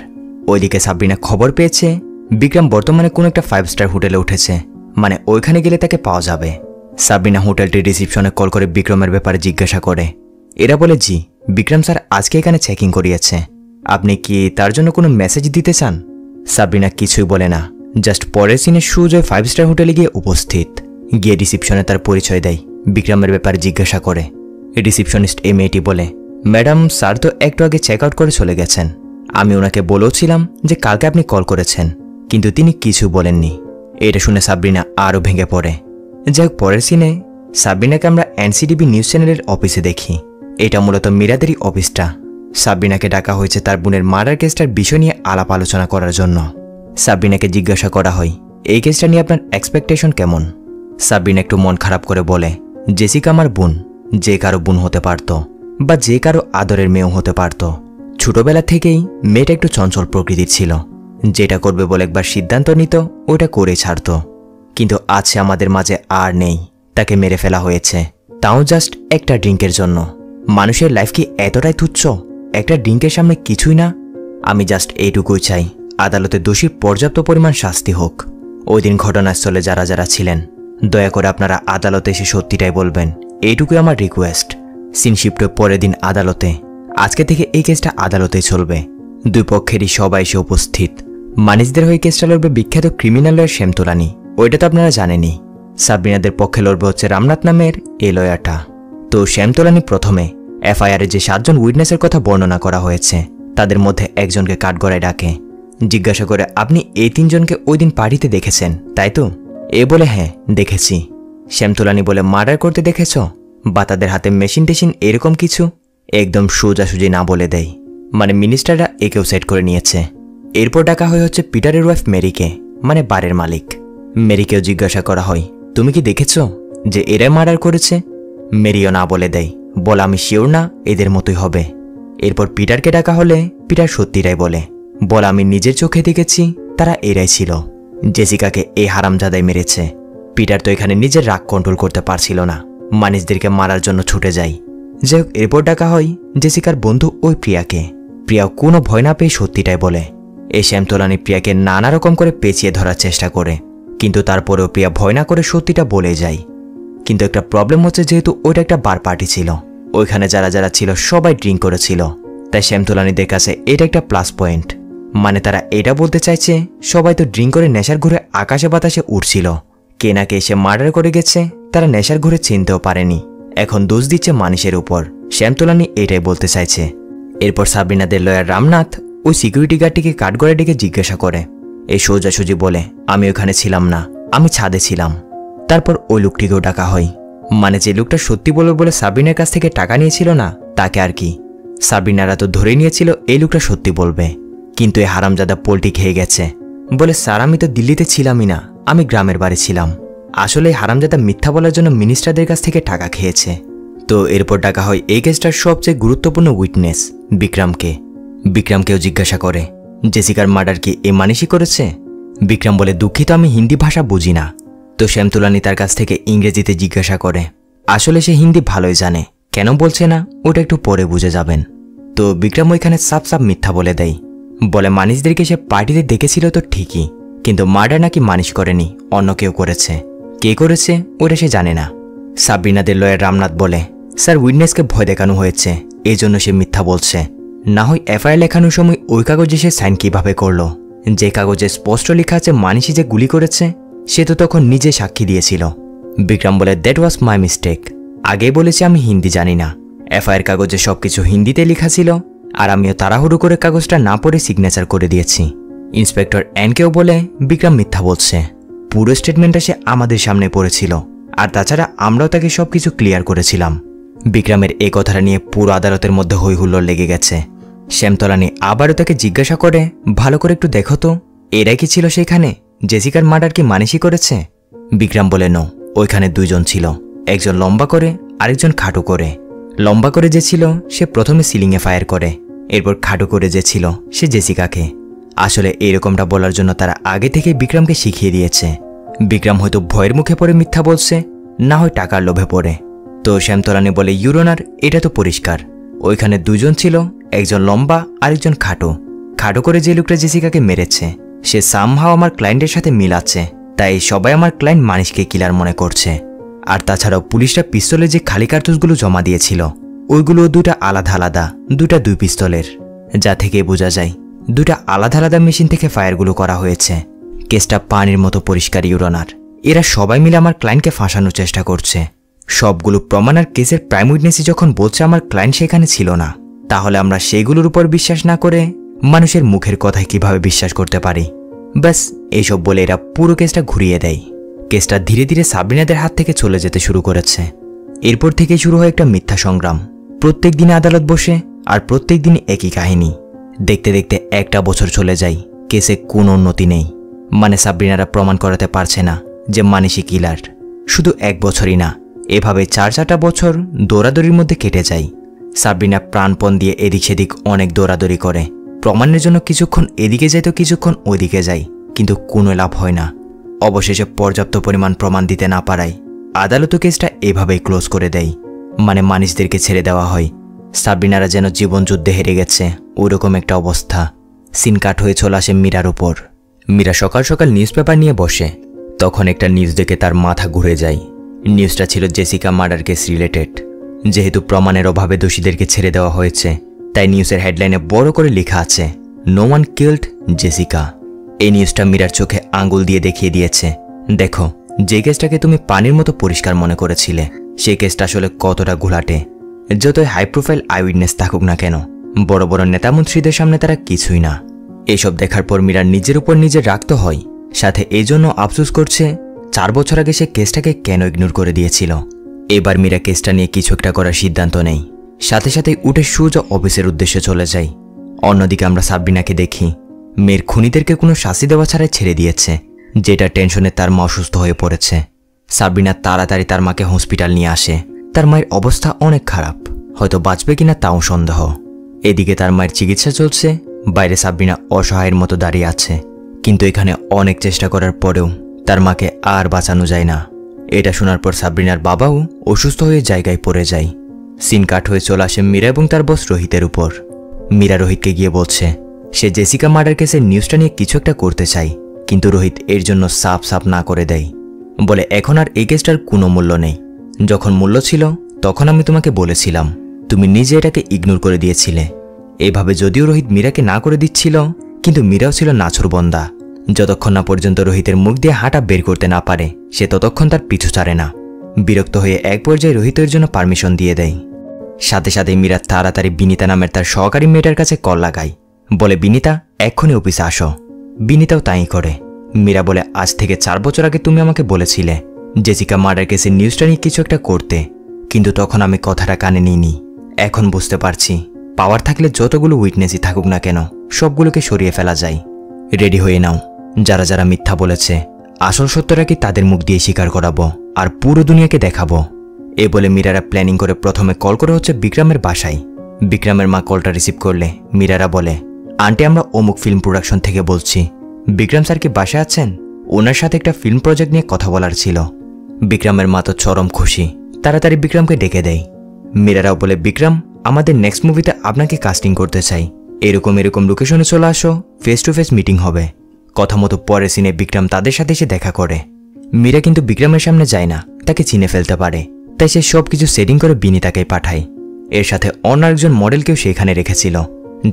ওইদিকে সাবরিনা খবর পেয়েছে বিক্রম বর্তমানে কোনো একটা 5 স্টার হোটেলে উঠেছে, মানে ওইখানে গেলে তাকে পাওয়া যাবে। সাবরিনা হোটেলটির রিসিপশনে কল করে বিক্রমের ব্যাপারে জিজ্ঞাসা করে। এরা বলে জি, বিক্রম স্যার আজকে এখানে চেকিং করিয়েছে, আপনি কি তার জন্য কোনো মেসেজ দিতে চান? সাবরিনা কিছুই বলে না, জাস্ট পরের সিনে সুজয় 5 স্টার হোটেলে গিয়ে উপস্থিত। গিয়ে রিসিপশনে তার পরিচয় দেয়, বিক্রমের ব্যাপারে জিজ্ঞাসা করে। রিসিপশনিস্ট এই মেয়েটি বলে ম্যাডাম স্যার তো একটু আগে চেক আউট করে চলে গেছেন, আমি ওনাকে বলেওছিলাম যে কালকে আপনি কল করেছেন, কিন্তু তিনি কিছু বলেননি। এটা শুনে সাবরিনা আরও ভেঙে পড়ে। যাই হোক, পরের সিনে সাবরিনাকে আমরা এনসিটিভি নিউজ চ্যানেলের অফিসে দেখি। এটা মূলত মীরাদেরই অফিসটা। সাবরিনাকে ডাকা হয়েছে তার বোনের মার্ডার কেসটার বিষয় নিয়ে আলাপ আলোচনা করার জন্য। সাবরিনাকে জিজ্ঞাসা করা হয়, এই কেসটা নিয়ে আপনার এক্সপেকটেশন কেমন? সাবরিনা একটু মন খারাপ করে বলে, জেসিকা আমার বোন, যে কারো বোন হতে পারত, বা যে কারো আদরের মেয়েও হতে পারত। ছোটবেলা থেকেই মেয়েটা একটু চঞ্চল প্রকৃতির ছিল। যেটা করবে বলে একবার সিদ্ধান্ত নিত, ওটা করে ছাড়ত। কিন্তু আজ সে আমাদের মাঝে আর নেই। তাকে মেরে ফেলা হয়েছে, তাও জাস্ট একটা ড্রিঙ্কের জন্য। মানুষের লাইফ কি এতটাই তুচ্ছ? একটা ড্রিঙ্কের সামনে কিছুই না। আমি জাস্ট এইটুকুই চাই, আদালতে দোষীর পর্যাপ্ত পরিমাণ শাস্তি হোক। ওই দিন ঘটনাস্থলে যারা যারা ছিলেন, দয়া করে আপনারা আদালতে এসে সত্যিটাই বলবেন, এইটুকুই আমার রিকোয়েস্ট। সিনশিফট পরের দিন আদালতে। আজকে থেকে এই কেসটা আদালতেই চলবে। দুই পক্ষেরই সবাই এসে উপস্থিত। মানিসদের হয়ে কেসটা লড়বে বিখ্যাত ক্রিমিনাল লয়ার শ্যামতোলানি। ওইটা তো আপনারা জানেনই। সাবরিনাদের পক্ষে লড়বে হচ্ছে রামনাথ নামের এই লয়ারটা। তো শ্যামতোলানি প্রথমে এফআইআরে যে 7 জন উইটনেসের কথা বর্ণনা করা হয়েছে, তাদের মধ্যে একজনকে কাঠগড়ায় ডাকে। জিজ্ঞাসা করে, আপনি এই 3 জনকে ওই দিন পার্টিতে দেখেছেন তাই তো? এ বলে, হ্যাঁ দেখেছি। শ্যামতোলানি বলে, মার্ডার করতে দেখেছ, বা তাদের হাতে মেশিন টেশিন এরকম কিছু? একদম সোজাসুজি না বলে দেয়। মানে মিনিস্টাররা একেও সেট করে নিয়েছে। এরপর ডাকা হয় হচ্ছে পিটারের ওয়াইফ মেরিকে, মানে বারের মালিক। মেরিকেও জিজ্ঞাসা করা হয়, তুমি কি দেখেছ যে এরাই মার্ডার করেছে? মেরিও না বলে দেয়, বলে আমি শিওর না, এদের মতোই হবে। এরপর পিটারকে ডাকা হলে পিটার সত্যিটাই বলে, আমি নিজের চোখে দেখেছি তারা এরাই ছিল। জেসিকাকে এই হারামজাদাই মেরেছে। পিটার তো এখানে নিজের রাগ কন্ট্রোল করতে পারছিল না, মানিসদেরকে মারার জন্য ছুটে যায়। যাই হোক, এরপর ডাকা হয় জেসিকার বন্ধু ওই প্রিয়াকে। প্রিয়াও কোনো ভয় না পেয়ে সত্যিটাই বলে। এই শ্যামতোলানি প্রিয়াকে নানা রকম করে পেঁচিয়ে ধরার চেষ্টা করে, কিন্তু তারপরেও প্রিয়া ভয় না করে সত্যিটা বলে যায়। কিন্তু একটা প্রবলেম হচ্ছে, যেহেতু ওইটা একটা বার পার্টি ছিল, ওইখানে যারা যারা ছিল সবাই ড্রিঙ্ক করেছিল। তাই শ্যামতোলানিদের কাছে এটা একটা প্লাস পয়েন্ট। মানে তারা এটা বলতে চাইছে, সবাই তো ড্রিঙ্ক করে নেশার ঘুরে আকাশে বাতাসে উঠছিল, কে না কে এসে মার্ডার করে গেছে, তারা নেশার ঘুরে চিনতেও পারেনি। এখন দোষ দিচ্ছে মানুষের উপর। শ্যামতোলানি এটাই বলতে চাইছে। এরপর সাবরিনাদের লয়ার রামনাথ ওই সিকিউরিটি গার্ডটিকে কাঠগড়ায় ডেকে জিজ্ঞাসা করে। এই সোজাসুজি বলে, আমি ওখানে ছিলাম না, আমি ছাদে ছিলাম। তারপর ওই লোকটিকেও ডাকা হয়, মানে যে লোকটা সত্যি বলবে বলে সাবরিনার কাছ থেকে টাকা নিয়েছিল না, তাকে আর কি। সাবরিনারা তো ধরে নিয়েছিল এই লোকটা সত্যি বলবে, কিন্তু এই হারামজাদা পোল্টি খেয়ে গেছে। বলে, স্যার আমি তো দিল্লিতে ছিলামই না, আমি গ্রামের বাড়ি ছিলাম। আসলে এই হারামজাদা মিথ্যা বলার জন্য মিনিস্টারদের কাছ থেকে টাকা খেয়েছে। তো এরপর ডাকা হয় এই কেসটার সবচেয়ে গুরুত্বপূর্ণ উইটনেস বিক্রমকে। বিক্রমকেও জিজ্ঞাসা করে, জেসিকার মার্ডার কি এ মানিসই করেছে? বিক্রম বলে, দুঃখিত আমি হিন্দি ভাষা বুঝি না। তো শ্যামতোলানি তার কাছ থেকে ইংরেজিতে জিজ্ঞাসা করে। আসলে সে হিন্দি ভালোই জানে, কেন বলছে না ওটা একটু পরে বুঝে যাবেন। তো বিক্রম ওইখানে সাফ সাফ মিথ্যা বলে দেয়। বলে, মানিসদেরকে সে পার্টিতে দেখেছিল তো ঠিকই, কিন্তু মার্ডার নাকি মানিস করেনি, অন্য কেউ করেছে। কে করেছে ওটা সে জানে না। সাবরিনাদের লয়ার রামনাথ বলে, স্যার উইটনেসকে ভয় দেখানো হয়েছে, এই জন্য সে মিথ্যা বলছে। না হয় এফআইআর লেখানোর সময় ওই কাগজে সে সাইন কিভাবে করলো? যে কাগজে স্পষ্ট লেখা আছে মানিসই যে গুলি করেছে, সে তো তখন নিজে সাক্ষী দিয়েছিল। বিক্রম বলে, দ্যাট ওয়াজ মাই মিস্টেক। আগে বলেছি আমি হিন্দি জানি না। এফআইআর কাগজে সবকিছু হিন্দিতে লেখা ছিল, আর আমিও তাড়াহুড়ো করে কাগজটা না পড়ে সিগনেচার করে দিয়েছি। ইন্সপেক্টর এনকেও বলে, বিক্রম মিথ্যা বলছে। পুরো স্টেটমেন্টটা সে আমাদের সামনে পড়েছিল, আর তাছাড়া আমরাও তাকে সবকিছু ক্লিয়ার করেছিলাম। বিক্রমের এই কথাটা নিয়ে পুরো আদালতের মধ্যে হই হুল্লোড় লেগে গেছে। শ্যামতোলানি আবারও তাকে জিজ্ঞাসা করে, ভালো করে একটু দেখো তো, এরাই কি ছিল সেখানে? জেসিকার মার্ডার কি মানিসই করেছে? বিক্রম বলে, নো, ওইখানে 2 জন ছিল, একজন লম্বা করে আরেকজন খাটো করে। লম্বা করে যে ছিল সে প্রথমে সিলিংয়ে ফায়ার করে, এরপর খাটো করে যে ছিল সে জেসিকাকে। আসলে এরকমটা বলার জন্য তারা আগে থেকে বিক্রমকে শিখিয়ে দিয়েছে। বিক্রম হয়তো ভয়ের মুখে পড়ে মিথ্যা বলছে, না হয় টাকার লোভে পড়ে। তো শ্যামতোলানি বলে, ইউর অনার, এটা তো পরিষ্কার, ওইখানে 2 জন ছিল, একজন লম্বা আরেকজন খাটো। খাটো করে যে লোকটা জেসিকাকে মেরেছে সে সামহাও আমার ক্লায়েন্টের সাথে মিল আছে, তাই সবাই আমার ক্লায়েন্ট মানিসকে কিলার মনে করছে। আর তাছাড়াও পুলিশরা পিস্তলে যে খালি কার্তুজগুলো জমা দিয়েছিল, ওইগুলো 2টা আলাদা আলাদা, 2 পিস্তলের, যা থেকে বোঝা যায় 2টা আলাদা আলাদা মেশিন থেকে ফায়ারগুলো করা হয়েছে। কেসটা পানির মতো পরিষ্কার ইউর অনার। এরা সবাই মিলে আমার ক্লায়েন্টকে ফাঁসানোর চেষ্টা করছে। সবগুলো প্রমাণ আর কেসের প্রাইম উইটনেসই যখন বলছে আমার ক্লায়েন্ট সেখানে ছিল না, তাহলে আমরা সেগুলোর উপর বিশ্বাস না করে মানুষের মুখের কথায় কিভাবে বিশ্বাস করতে পারি? ব্যাস এইসব বলে এরা পুরো কেসটা ঘুরিয়ে দেয়। কেসটা ধীরে ধীরে সাবরিনাদের হাত থেকে চলে যেতে শুরু করেছে। এরপর থেকে শুরু হয় একটা মিথ্যা সংগ্রাম। প্রত্যেক দিনে আদালত বসে, আর প্রত্যেক দিন একই কাহিনী। দেখতে দেখতে একটা বছর চলে যায়, কেসে কোনো উন্নতি নেই। মানে সাবরিনারা প্রমাণ করাতে পারছে না যে মানিসী কিলার। শুধু এক বছরই না, এভাবে 4-4টা বছর দৌড়াদৌড়ির মধ্যে কেটে যায়। সাবরিনা প্রাণপণ দিয়ে এদিক সেদিক অনেক দৌড়াদৌড়ি করে, প্রমাণের জন্য কিছুক্ষণ এদিকে যায় তো কিছুক্ষণ ওইদিকে যায়, কিন্তু কোনো লাভ হয় না। অবশেষে পর্যাপ্ত পরিমাণ প্রমাণ দিতে না পারায় আদালত কেসটা এভাবেই ক্লোজ করে দেয়। মানে মানিসদেরকে ছেড়ে দেওয়া হয়। সাবরিনারা যেন জীবন যুদ্ধে হেরে গেছে, ওইরকম একটা অবস্থা। সিন কাট হয়ে চলে আসে মীরার উপর। মীরা সকাল সকাল নিউজ পেপার নিয়ে বসে, তখন একটা নিউজ দেখে তার মাথা ঘুরে যায়। নিউজটা ছিল জেসিকা মার্ডার কেস রিলেটেড। যেহেতু প্রমাণের অভাবে দোষীদেরকে ছেড়ে দেওয়া হয়েছে, তাই নিউজের হেডলাইনে বড় করে লেখা আছে, নো ওয়ান কিল্ড জেসিকা। এই নিউজটা মীরার চোখে আঙ্গুল দিয়ে দেখিয়ে দিয়েছে, দেখো, যে কেসটাকে তুমি পানির মতো পরিষ্কার মনে করেছিলে, সেই কেসটা আসলে কতটা ঘোলাটে। যতই হাই প্রোফাইল আই উইটনেস থাকুক না কেন, বড় বড় নেতামন্ত্রীদের সামনে তারা কিছুই না। এসব দেখার পর মীরার নিজের উপর নিজের রাগ তো হয়, সাথে এই জন্য আফসোস করছে 4 বছর আগে সে কেসটাকে কেন ইগনোর করে দিয়েছিল। এবার মীরা কেসটা নিয়ে কিছু একটা করার সিদ্ধান্ত নেই। সাথে সাথে উঠে সোজা অফিসের উদ্দেশ্যে চলে যায়। অন্যদিকে আমরা সাবরিনাকে দেখি, মেয়ের খুনিদেরকে কোনো শাস্তি দেওয়া ছাড়াই ছেড়ে দিয়েছে, যেটা টেনশনে তার মা অসুস্থ হয়ে পড়েছে। সাবরিনা তাড়াতাড়ি তার মাকে হসপিটাল নিয়ে আসে। তার মায়ের অবস্থা অনেক খারাপ, হয়তো বাঁচবে কিনা তাও সন্দেহ। এদিকে তার মায়ের চিকিৎসা চলছে, বাইরে সাবরিনা অসহায়ের মতো দাঁড়িয়ে আছে। কিন্তু এখানে অনেক চেষ্টা করার পরেও তার মাকে আর বাঁচানো যায় না। এটা শোনার পর সাবরিনার বাবাও অসুস্থ হয়ে জায়গায় পড়ে যায়। সিন কাট হয়ে চলে আসে মীরা এবং তার বস রোহিতের উপর। মীরা রোহিতকে গিয়ে বলছে সে জেসিকা মার্ডার কেসের নিউজটা নিয়ে কিছু একটা করতে চায়, কিন্তু রোহিত এর জন্য সাফ সাফ না করে দেয়। বলে এখন আর এই কেসটার কোনো মূল্য নেই। যখন মূল্য ছিল তখন আমি তোমাকে বলেছিলাম, তুমি নিজে এটাকে ইগনোর করে দিয়েছিলে। এইভাবে যদিও রোহিত মীরাকে না করে দিচ্ছিল, কিন্তু মীরাও ছিল নাছোড়বন্দা। যতক্ষণ না পর্যন্ত রোহিতের মুখ দিয়ে হাঁটা বের করতে না পারে, সে ততক্ষণ তার পিছু ছাড়ে না। বিরক্ত হয়ে এক পর্যায়ে রোহিতের জন্য পারমিশন দিয়ে দেয়। সাথে সাথে মীরা তাড়াতাড়ি বিনিতা নামের তার সহকারী মেয়েটার কাছে কল লাগায়। বলে, বিনিতা, এক্ষুনি অফিসে আসো। বিনিতাও তাই করে। মীরা বলে, আজ থেকে 4 বছর আগে তুমি আমাকে বলেছিলে জেসিকা মার্ডার কেসের নিউজটা নিয়ে কিছু একটা করতে, কিন্তু তখন আমি কথাটা কানে নিইনি। এখন বুঝতে পারছি, পাওয়ার থাকলে যতগুলো উইটনেসই থাকুক না কেন, সবগুলোকে সরিয়ে ফেলা যায়। রেডি হয়ে নাও। যারা যারা মিথ্যা বলেছে, আসল সত্যটা কি তাদের মুখ দিয়ে স্বীকার করাবো, আর পুরো দুনিয়াকে দেখাবো। এ বলে মীরারা প্ল্যানিং করে প্রথমে কল করে হচ্ছে বিক্রমের বাসায়। বিক্রমের মা কলটা রিসিভ করলে মীরারা বলে, আন্টি, আমরা অমুক ফিল্ম প্রোডাকশন থেকে বলছি। বিক্রম স্যার কি বাসায় আছেন? ওনার সাথে একটা ফিল্ম প্রজেক্ট নিয়ে কথা বলার ছিল। বিক্রমের মা তো চরম খুশি, তাড়াতাড়ি বিক্রমকে ডেকে দেয়। মীরারাও বলে, বিক্রম, আমাদের নেক্সট মুভিতে আপনাকে কাস্টিং করতে চাই। এরকম লোকেশনে চলে আসো, ফেস টু ফেস মিটিং হবে। কথা মতো পরের সিনে বিক্রম তাদের সাথে এসে দেখা করে। মীরা কিন্তু বিক্রমের সামনে যায় না, তাকে চিনে ফেলতে পারে, তাই সে সবকিছু সেটিং করে বিনিতাকে পাঠায়। এর সাথে অন্য একজন মডেলকেও সেখানে রেখেছিল,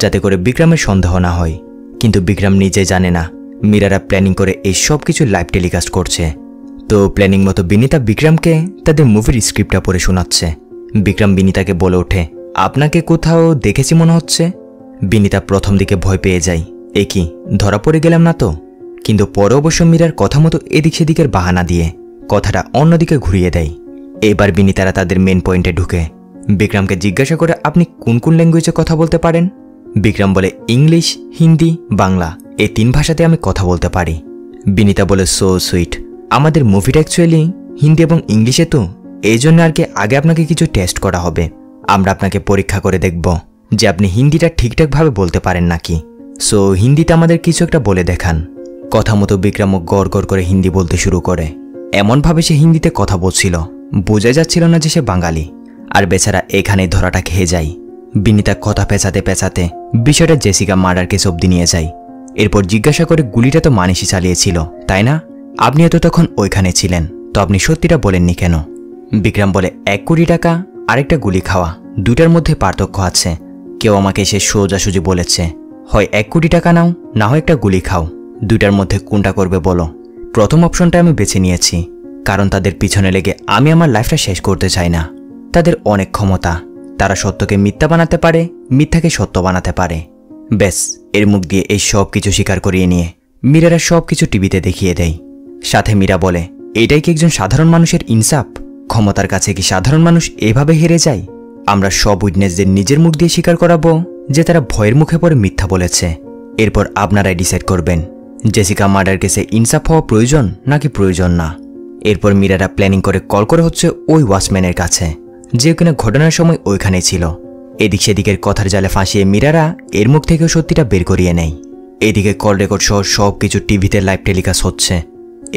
যাতে করে বিক্রমের সন্দেহ না হয়। কিন্তু বিক্রম নিজে জানে না মীরারা প্ল্যানিং করে এই সব কিছু লাইভ টেলিকাস্ট করছে। তো প্ল্যানিং মতো বিনিতা বিক্রমকে তাদের মুভির স্ক্রিপ্টটা পড়ে শোনাচ্ছে। বিক্রম বিনিতাকে বলে ওঠে, আপনাকে কোথাও দেখেছি মনে হচ্ছে। বিনিতা প্রথম দিকে ভয় পেয়ে যায়, এ কি, ধরা পড়ে গেলাম না তো? কিন্তু পরে অবশ্য মীরার কথা মতো এদিক সেদিকের বাহানা দিয়ে কথাটা অন্যদিকে ঘুরিয়ে দেয়। এবার বিনিতারা তাদের মেন পয়েন্টে ঢুকে বিক্রমকে জিজ্ঞাসা করে, আপনি কোন কোন ল্যাঙ্গুয়েজে কথা বলতে পারেন? বিক্রম বলে, ইংলিশ, হিন্দি, বাংলা, এই 3 ভাষাতে আমি কথা বলতে পারি। বিনিতা বলে, সো সুইট, আমাদের মুভিটা অ্যাকচুয়ালি হিন্দি এবং ইংলিশে, তো এই জন্য আর কি আগে আপনাকে কিছু টেস্ট করা হবে। আমরা আপনাকে পরীক্ষা করে দেখব যে আপনি হিন্দিটা ঠিকঠাকভাবে বলতে পারেন নাকি। সো হিন্দিতে আমাদের কিছু একটা বলে দেখান। কথা মতো বিক্রমও গড় গড় করে হিন্দি বলতে শুরু করে। এমনভাবে সে হিন্দিতে কথা বলছিল, বোঝা যাচ্ছিল না যে সে বাঙালি। আর বেচারা এখানেই ধরাটা খেয়ে যায়। বিনিতা কথা পেঁচাতে পেঁচাতে বিষয়টা জেসিকা মার্ডার কেস অব্দি নিয়ে যায়। এরপর জিজ্ঞাসা করে, গুলিটা তো মানিসি চালিয়েছিল, তাই না? আপনিও তো তখন ওইখানে ছিলেন, তো আপনি সত্যিটা বলেননি কেন? বিক্রম বলে, 1 কোটি টাকা আরেকটা গুলি খাওয়া, দুটার মধ্যে পার্থক্য আছে। কেউ আমাকে সে সোজাসুজি বলেছে, হয় 1 কোটি টাকা নাও, না হয় একটা গুলি খাও, দুটার মধ্যে কোনটা করবে বলো? প্রথম অপশনটা আমি বেছে নিয়েছি, কারণ তাদের পিছনে লেগে আমি আমার লাইফটা শেষ করতে চাই না। তাদের অনেক ক্ষমতা, তারা সত্যকে মিথ্যা বানাতে পারে, মিথ্যাকে সত্য বানাতে পারে। ব্যাস, এর মুখ দিয়ে এই সব কিছু স্বীকার করিয়ে নিয়ে মীরারা সব কিছু টিভিতে দেখিয়ে দেয়। সাথে মীরা বলে, এটাই কি একজন সাধারণ মানুষের ইনসাফ? ক্ষমতার কাছে কি সাধারণ মানুষ এভাবে হেরে যায়? আমরা সব উইটনেসদের নিজের মুখ দিয়ে স্বীকার করাবো যে তারা ভয়ের মুখে পড়ে মিথ্যা বলেছে। এরপর আপনারাই ডিসাইড করবেন জেসিকা মার্ডার কেসে ইনসাফ হওয়া প্রয়োজন নাকি প্রয়োজন না। এরপর মীরারা প্ল্যানিং করে কল করে হচ্ছে ওই ওয়াচম্যানের কাছে, যে কিনা ঘটনার সময় ওইখানেই ছিল। এদিক সেদিকের কথার জালে ফাঁসিয়ে মীরারা এর মুখ থেকেও সত্যিটা বের করিয়ে নেয়। এদিকে কল রেকর্ড সহ সব কিছু টিভিতে লাইভ টেলিকাস্ট হচ্ছে।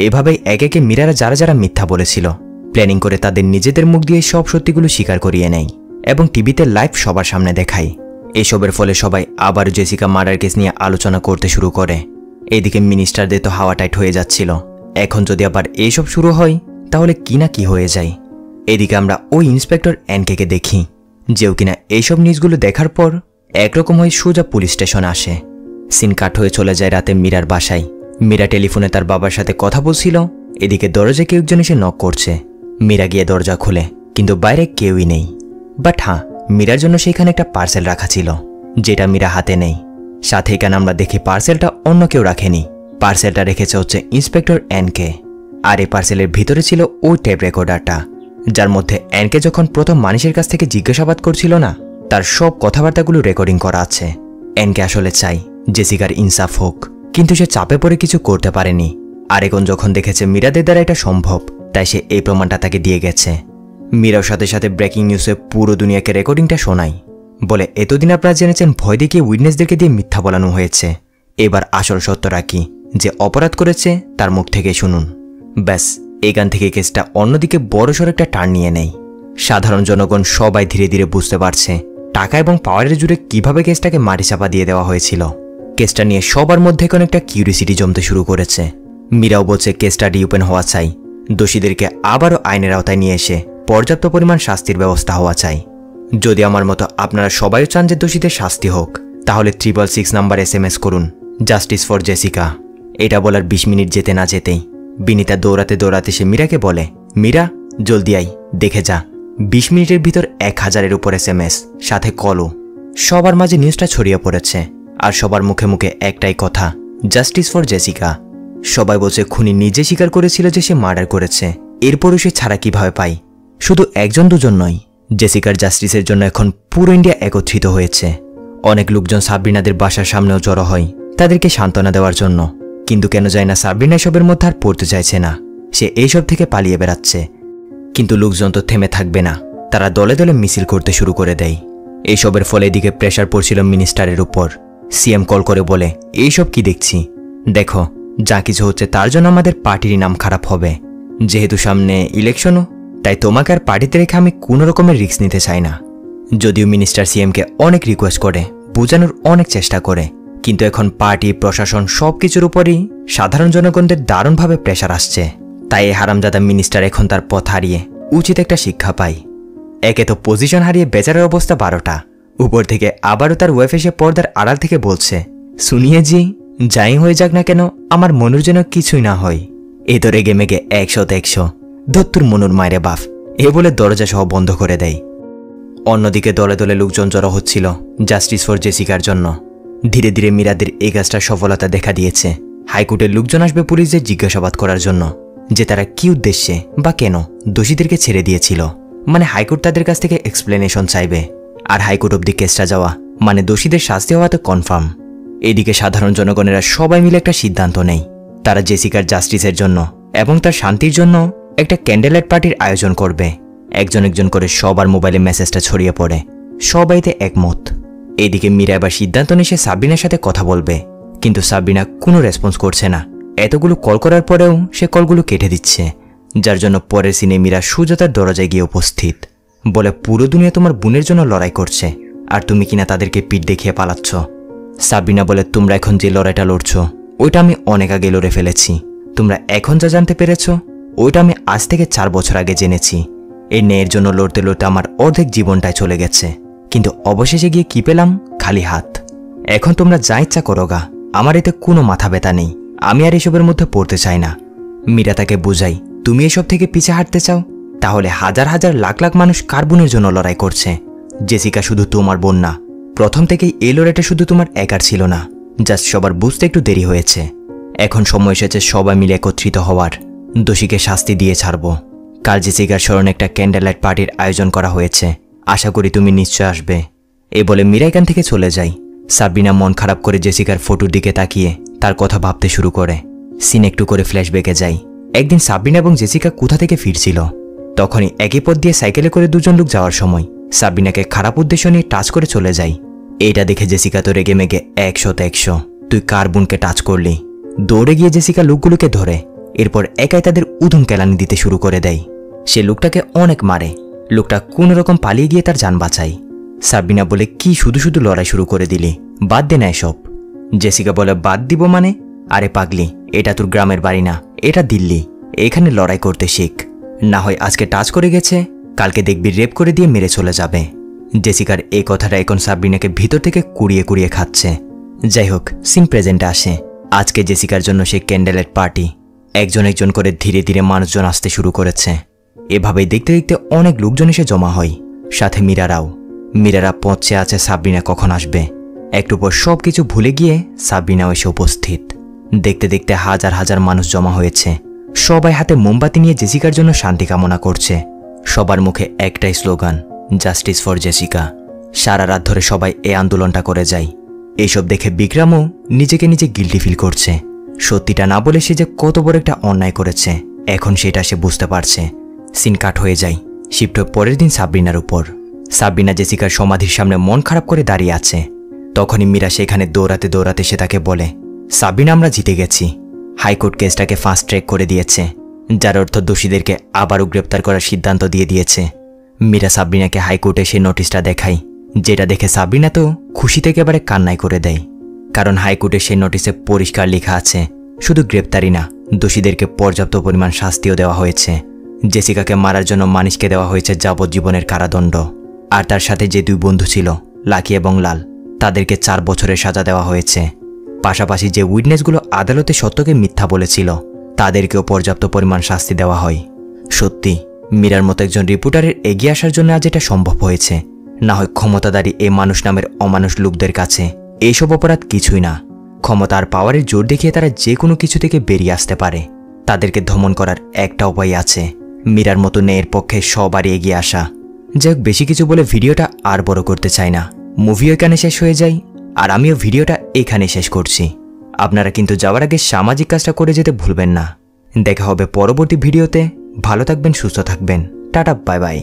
এভাবেই একে একে মীরারা যারা যারা মিথ্যা বলেছিল প্ল্যানিং করে তাদের নিজেদের মুখ দিয়ে সব সত্যিগুলো স্বীকার করিয়ে নেয় এবং টিভিতে লাইভ সবার সামনে দেখায়। এসবের ফলে সবাই আবার জেসিকা মার্ডার কেস নিয়ে আলোচনা করতে শুরু করে। এদিকে মিনিস্টারদের তো হাওয়া টাইট হয়ে যাচ্ছিল, এখন যদি আবার এইসব শুরু হয় তাহলে কি না কি হয়ে যায়। এদিকে আমরা ওই ইন্সপেক্টর এনকে দেখি, যেও কিনা এইসব নিউজগুলো দেখার পর একরকম হয়ে সোজা পুলিশ স্টেশনে আসে। সিন কাট হয়ে চলে যায় রাতে মীরার বাসায়। মীরা টেলিফোনে তার বাবার সাথে কথা বলছিল, এদিকে দরজায় কেউ একজন এসে নক করছে। মীরা গিয়ে দরজা খুলে, কিন্তু বাইরে কেউই নেই। বাট হ্যাঁ, মীরার জন্য সেখানে একটা পার্সেল রাখা ছিল, যেটা মীরা হাতে নেই। সাথে এখানে আমরা দেখি পার্সেলটা অন্য কেউ রাখেনি, পার্সেলটা রেখেছে হচ্ছে ইন্সপেক্টর এনকে। আর এই পার্সেলের ভিতরে ছিল ওই টেপ রেকর্ডারটা, যার মধ্যে এনকে যখন প্রথম মানুষের কাছ থেকে জিজ্ঞাসাবাদ করছিল না, তার সব কথাবার্তাগুলো রেকর্ডিং করা আছে। এনকে আসলে চাই জেসিকার ইনসাফ হোক, কিন্তু সে চাপে পড়ে কিছু করতে পারেনি। আর এখন যখন দেখেছে মীরাদের দ্বারা এটা সম্ভব, তাই সে এই প্রমাণটা তাকে দিয়ে গেছে। মীরাও সাথে সাথে ব্রেকিং নিউজে পুরো দুনিয়াকে রেকর্ডিংটা শোনায়, বলে এতদিন আপনারা জেনেছেন ভয় দেখিয়ে উইটনেসদেরকে দিয়ে মিথ্যা বলানো হয়েছে, এবার আসল সত্যটা কি যে অপরাধ করেছে তার মুখ থেকে শুনুন। ব্যাস, এখান থেকে কেসটা অন্যদিকে বড়সড় একটা টার্ন নিয়ে নেয়। সাধারণ জনগণ সবাই ধীরে ধীরে বুঝতে পারছে টাকা এবং পাওয়ারের জুড়ে কিভাবে কেসটাকে মাটি চাপা দিয়ে দেওয়া হয়েছিল। কেসটা নিয়ে সবার মধ্যে এখন একটা কিউরিসিটি জমতে শুরু করেছে। মীরাও বলছে কেসটা রিওপেন হওয়া চাই, দোষীদেরকে আবারও আইনের আওতায় নিয়ে এসে পর্যাপ্ত পরিমাণ শাস্তির ব্যবস্থা হওয়া চাই। যদি আমার মতো আপনারা সবাই চান যে দোষীদের শাস্তি হোক, তাহলে 666 নাম্বার SMS করুন, জাস্টিস ফর জেসিকা। এটা বলার 20 মিনিট যেতে না যেতেই বিনিতা দৌড়াতে দৌড়াতে সে মীরাকে বলে, মীরা জলদি আই, দেখে যা। 20 মিনিটের ভিতর 1000-এর উপর SMS, সাথে কলও। সবার মাঝে নিউজটা ছড়িয়ে পড়েছে, আর সবার মুখে মুখে একটাই কথা, জাস্টিস ফর জেসিকা। সবাই বলছে খুনি নিজে স্বীকার করেছিল যে সে মার্ডার করেছে, এরপরও সে ছাড়া কিভাবে পায়। শুধু একজন দুজন নয়, জেসিকার জাস্টিসের জন্য এখন পুরো ইন্ডিয়া একত্রিত হয়েছে। অনেক লোকজন সাবরিনাদের বাসার সামনেও জড়ো হয় তাদেরকে সান্ত্বনা দেওয়ার জন্য, কিন্তু কেন যায় না সাবরিনা এসবের মধ্যে আর পড়তে চাইছে না, সে এইসব থেকে পালিয়ে বেড়াচ্ছে। কিন্তু লোকজন তো থেমে থাকবে না, তারা দলে দলে মিছিল করতে শুরু করে দেয়। এইসবের ফলে এদিকে প্রেশার পড়ছিল মিনিস্টারের উপর। সিএম কল করে বলে, এইসব কি দেখছি, দেখো যা কিছু হচ্ছে তার জন্য আমাদের পার্টির নাম খারাপ হবে। যেহেতু সামনে ইলেকশনও, তাই তোমাকে আর পার্টিতে রেখে আমি কোনো রকমের রিস্ক নিতে চাই না। যদিও মিনিস্টার সিএমকে অনেক রিকোয়েস্ট করে, বোঝানোর অনেক চেষ্টা করে, কিন্তু এখন পার্টি প্রশাসন সব কিছুর উপরই সাধারণ জনগণদের দারুণভাবে প্রেশার আসছে। তাই এই হারামজাদা মিনিস্টার এখন তার পথ হারিয়ে উচিত একটা শিক্ষা পায়। একে তো পজিশন হারিয়ে বেচারের অবস্থা 12টা, উপর থেকে আবারও তার ওয়েফ এসে পর্দার আড়াল থেকে বলছে, শুনিয়ে জি যাই হয়ে যাক না কেন আমার মনুর যেন কিছুই না হয়। এ তো রেগে মেগে 100-100 ধত্তুর মনুর মায়েরে বাফ, এ বলে দরজা সহ বন্ধ করে দেয়। অন্যদিকে দলে দলে লোকজন জড়ো হচ্ছিল জাস্টিস ফর জেসিকার জন্য। ধীরে ধীরে মীরাদের এই কাজটা সফলতা দেখা দিয়েছে। হাইকোর্টের লোকজন আসবে পুলিশদের জিজ্ঞাসাবাদ করার জন্য যে তারা কি উদ্দেশ্যে বা কেন দোষীদেরকে ছেড়ে দিয়েছিল, মানে হাইকোর্ট তাদের কাছ থেকে এক্সপ্লেনেশন চাইবে। আর হাইকোর্ট অব্দি কেসটা যাওয়া মানে দোষীদের শাস্তি হওয়া তো কনফার্ম। এদিকে সাধারণ জনগণেরা সবাই মিলে একটা সিদ্ধান্ত নেয়, তারা জেসিকার জাস্টিসের জন্য এবং তার শান্তির জন্য একটা ক্যান্ডেল পার্টির আয়োজন করবে। একজন একজন করে সবার মোবাইলে মেসেজটা ছড়িয়ে পড়ে, সবাইতে একমত। এদিকে মীরা এবার সিদ্ধান্ত নিয়ে সে সাবরিনার সাথে কথা বলবে, কিন্তু সাবরিনা কোনো রেসপন্স করছে না। এতগুলো কল করার পরেও সে কলগুলো কেটে দিচ্ছে, যার জন্য পরের সিনে মীরা সুজাতার দরজায় গিয়ে উপস্থিত, বলে পুরো দুনিয়া তোমার বোনের জন্য লড়াই করছে আর তুমি কিনা তাদেরকে পিঠ দেখিয়ে পালাচ্ছ। সাবরিনা বলে, তোমরা এখন যে লড়াইটা লড়ছ ওইটা আমি অনেক আগে লড়ে ফেলেছি, তোমরা এখন যা জানতে পেরেছ ওইটা আমি আজ থেকে 4 বছর আগে জেনেছি। এই ন্যায়ের জন্য লড়তে লড়তে আমার অর্ধেক জীবনটাই চলে গেছে, কিন্তু অবশেষে গিয়ে কি পেলাম? খালি হাত। এখন তোমরা যা ইচ্ছা করো গা, আমার এতে কোনো মাথা ব্যথা নেই, আমি আর এসবের মধ্যে পড়তে চাই না। মীরা তাকে বুঝাই, তুমি এসব থেকে পিছে হাঁটতে চাও, তাহলে হাজার হাজার লাখ লাখ মানুষ কার বোনের জন্য লড়াই করছে? জেসিকা শুধু তোমার বোন না, প্রথম থেকেই এই লড়াইটা শুধু তোমার একার ছিল না, জাস্ট সবার বুঝতে একটু দেরি হয়েছে। এখন সময় এসেছে সবাই মিলে একত্রিত হওয়ার, দোষীকে শাস্তি দিয়ে ছাড়ব। কাল জেসিকার স্মরণে একটা ক্যান্ডেল লাইট পার্টির আয়োজন করা হয়েছে, আশা করি তুমি নিশ্চয় আসবে। এই বলে মীরা এখান থেকে চলে যায়। সাবরিনা মন খারাপ করে জেসিকার ফটোর দিকে তাকিয়ে তার কথা ভাবতে শুরু করে। সিন একটু করে ফ্ল্যাশব্যাকে যায়। একদিন সাবরিনা এবং জেসিকা কোথা থেকে ফিরছিল, তখনই একই পথ দিয়ে সাইকেলে করে দুজন লোক যাওয়ার সময় সাবরিনাকে খারাপ উদ্দেশ্য নিয়ে টাচ করে চলে যায়। এইটা দেখে জেসিকা তো রেগে মেগে 100 তুই কার বোনকে টাচ করলি। দৌড়ে গিয়ে জেসিকা লোকগুলোকে ধরে এরপর একাই তাদের উধুম কেলানি দিতে শুরু করে দেয়। সে লোকটাকে অনেক মারে। লোকটা কোনো রকম পালিয়ে গিয়ে তার যান বাঁচায়। সাবরিনা বলে, কি শুধু শুধু লড়াই শুরু করে দিলি, বাদ দে না এসব। জেসিকা বলে, বাদ দিব মানে? আরে পাগলি, এটা তোর গ্রামের বাড়ি না, এটা দিল্লি। এখানে লড়াই করতে শিখ, না হয় আজকে টাচ করে গেছে, কালকে দেখবি রেপ করে দিয়ে মেরে চলে যাবে। জেসিকার এই কথাটা এখন সাবরিনাকে ভিতর থেকে কুড়িয়ে কুড়িয়ে খাচ্ছে। যাই হোক, সিন প্রেজেন্টে আসে। আজকে জেসিকার জন্য সেই ক্যান্ডেলের পার্টি। একজন একজন করে ধীরে ধীরে মানুষজন আসতে শুরু করেছে। এভাবেই দেখতে দেখতে অনেক লোকজন এসে জমা হয়, সাথে মীরারাও। মীরারা পৌঁছে আছে সাবরিনা কখন আসবে। একটু পর সব কিছু ভুলে গিয়ে সাবরিনাও এসে উপস্থিত। দেখতে দেখতে হাজার হাজার মানুষ জমা হয়েছে। সবাই হাতে মোমবাতি নিয়ে জেসিকার জন্য শান্তি কামনা করছে। সবার মুখে একটাই স্লোগান, জাস্টিস ফর জেসিকা। সারা রাত ধরে সবাই এই আন্দোলনটা করে যায়। এইসব দেখে বিক্রমও নিজেকে নিজে গিল্টি ফিল করছে। সত্যিটা না বলে সে যে কত বড় একটা অন্যায় করেছে, এখন সেটা সে বুঝতে পারছে। সিন কাট হয়ে যায়। শিফট হয়ে পরের দিন সাবরিনার উপর। সাবরিনা জেসিকার সমাধির সামনে মন খারাপ করে দাঁড়িয়ে আছে। তখনই মীরা সেখানে দৌড়াতে দৌড়াতে সে তাকে বলে, সাবরিনা, আমরা জিতে গেছি। হাইকোর্ট কেসটাকে ফাস্ট ট্র্যাক করে দিয়েছে, যার অর্থ দোষীদেরকে আবারও গ্রেপ্তার করার সিদ্ধান্ত দিয়ে দিয়েছে। মীরা সাবরিনাকে হাইকোর্টে সেই নোটিশটা দেখায়, যেটা দেখে সাবরিনা তো খুশি থেকে এবারে কান্নাই করে দেয়। কারণ হাইকোর্টে সেই নোটিশে পরিষ্কার লেখা আছে, শুধু গ্রেপ্তারি না, দোষীদেরকে পর্যাপ্ত পরিমাণ শাস্তিও দেওয়া হয়েছে। জেসিকাকে মারার জন্য মানিশকে দেওয়া হয়েছে যাবজ্জীবনের কারাদণ্ড। আর তার সাথে যে দুই বন্ধু ছিল, লাকি এবং লাল, তাদেরকে 4 বছরের সাজা দেওয়া হয়েছে। পাশাপাশি যে উইটনেসগুলো আদালতে সত্যকে মিথ্যা বলেছিল, তাদেরকেও পর্যাপ্ত পরিমাণ শাস্তি দেওয়া হয়। সত্যি মীরার মতো একজন রিপোর্টারের এগিয়ে আসার জন্য আজ এটা সম্ভব হয়েছে। না হয় ক্ষমতাধারী এই মানুষ নামের অমানুষ লোকদের কাছে এইসব অপরাধ কিছুই না। ক্ষমতা আর পাওয়ারের জোর দেখিয়ে তারা যে কোনো কিছু থেকে বেরিয়ে আসতে পারে। তাদেরকে দমন করার একটা উপায় আছে, মীরার মতো ন্যায়ের পক্ষে সবারই এগিয়ে আসা। যাই হোক, বেশি কিছু বলে ভিডিওটা আর বড় করতে চাই না। মুভিও এখানে শেষ হয়ে যায়, আর আমিও ভিডিওটা এখানে শেষ করছি। আপনারা কিন্তু যাওয়ার আগে সামাজিক কাজটা করে যেতে ভুলবেন না। দেখা হবে পরবর্তী ভিডিওতে। ভালো থাকবেন, সুস্থ থাকবেন। Tata, bye bye.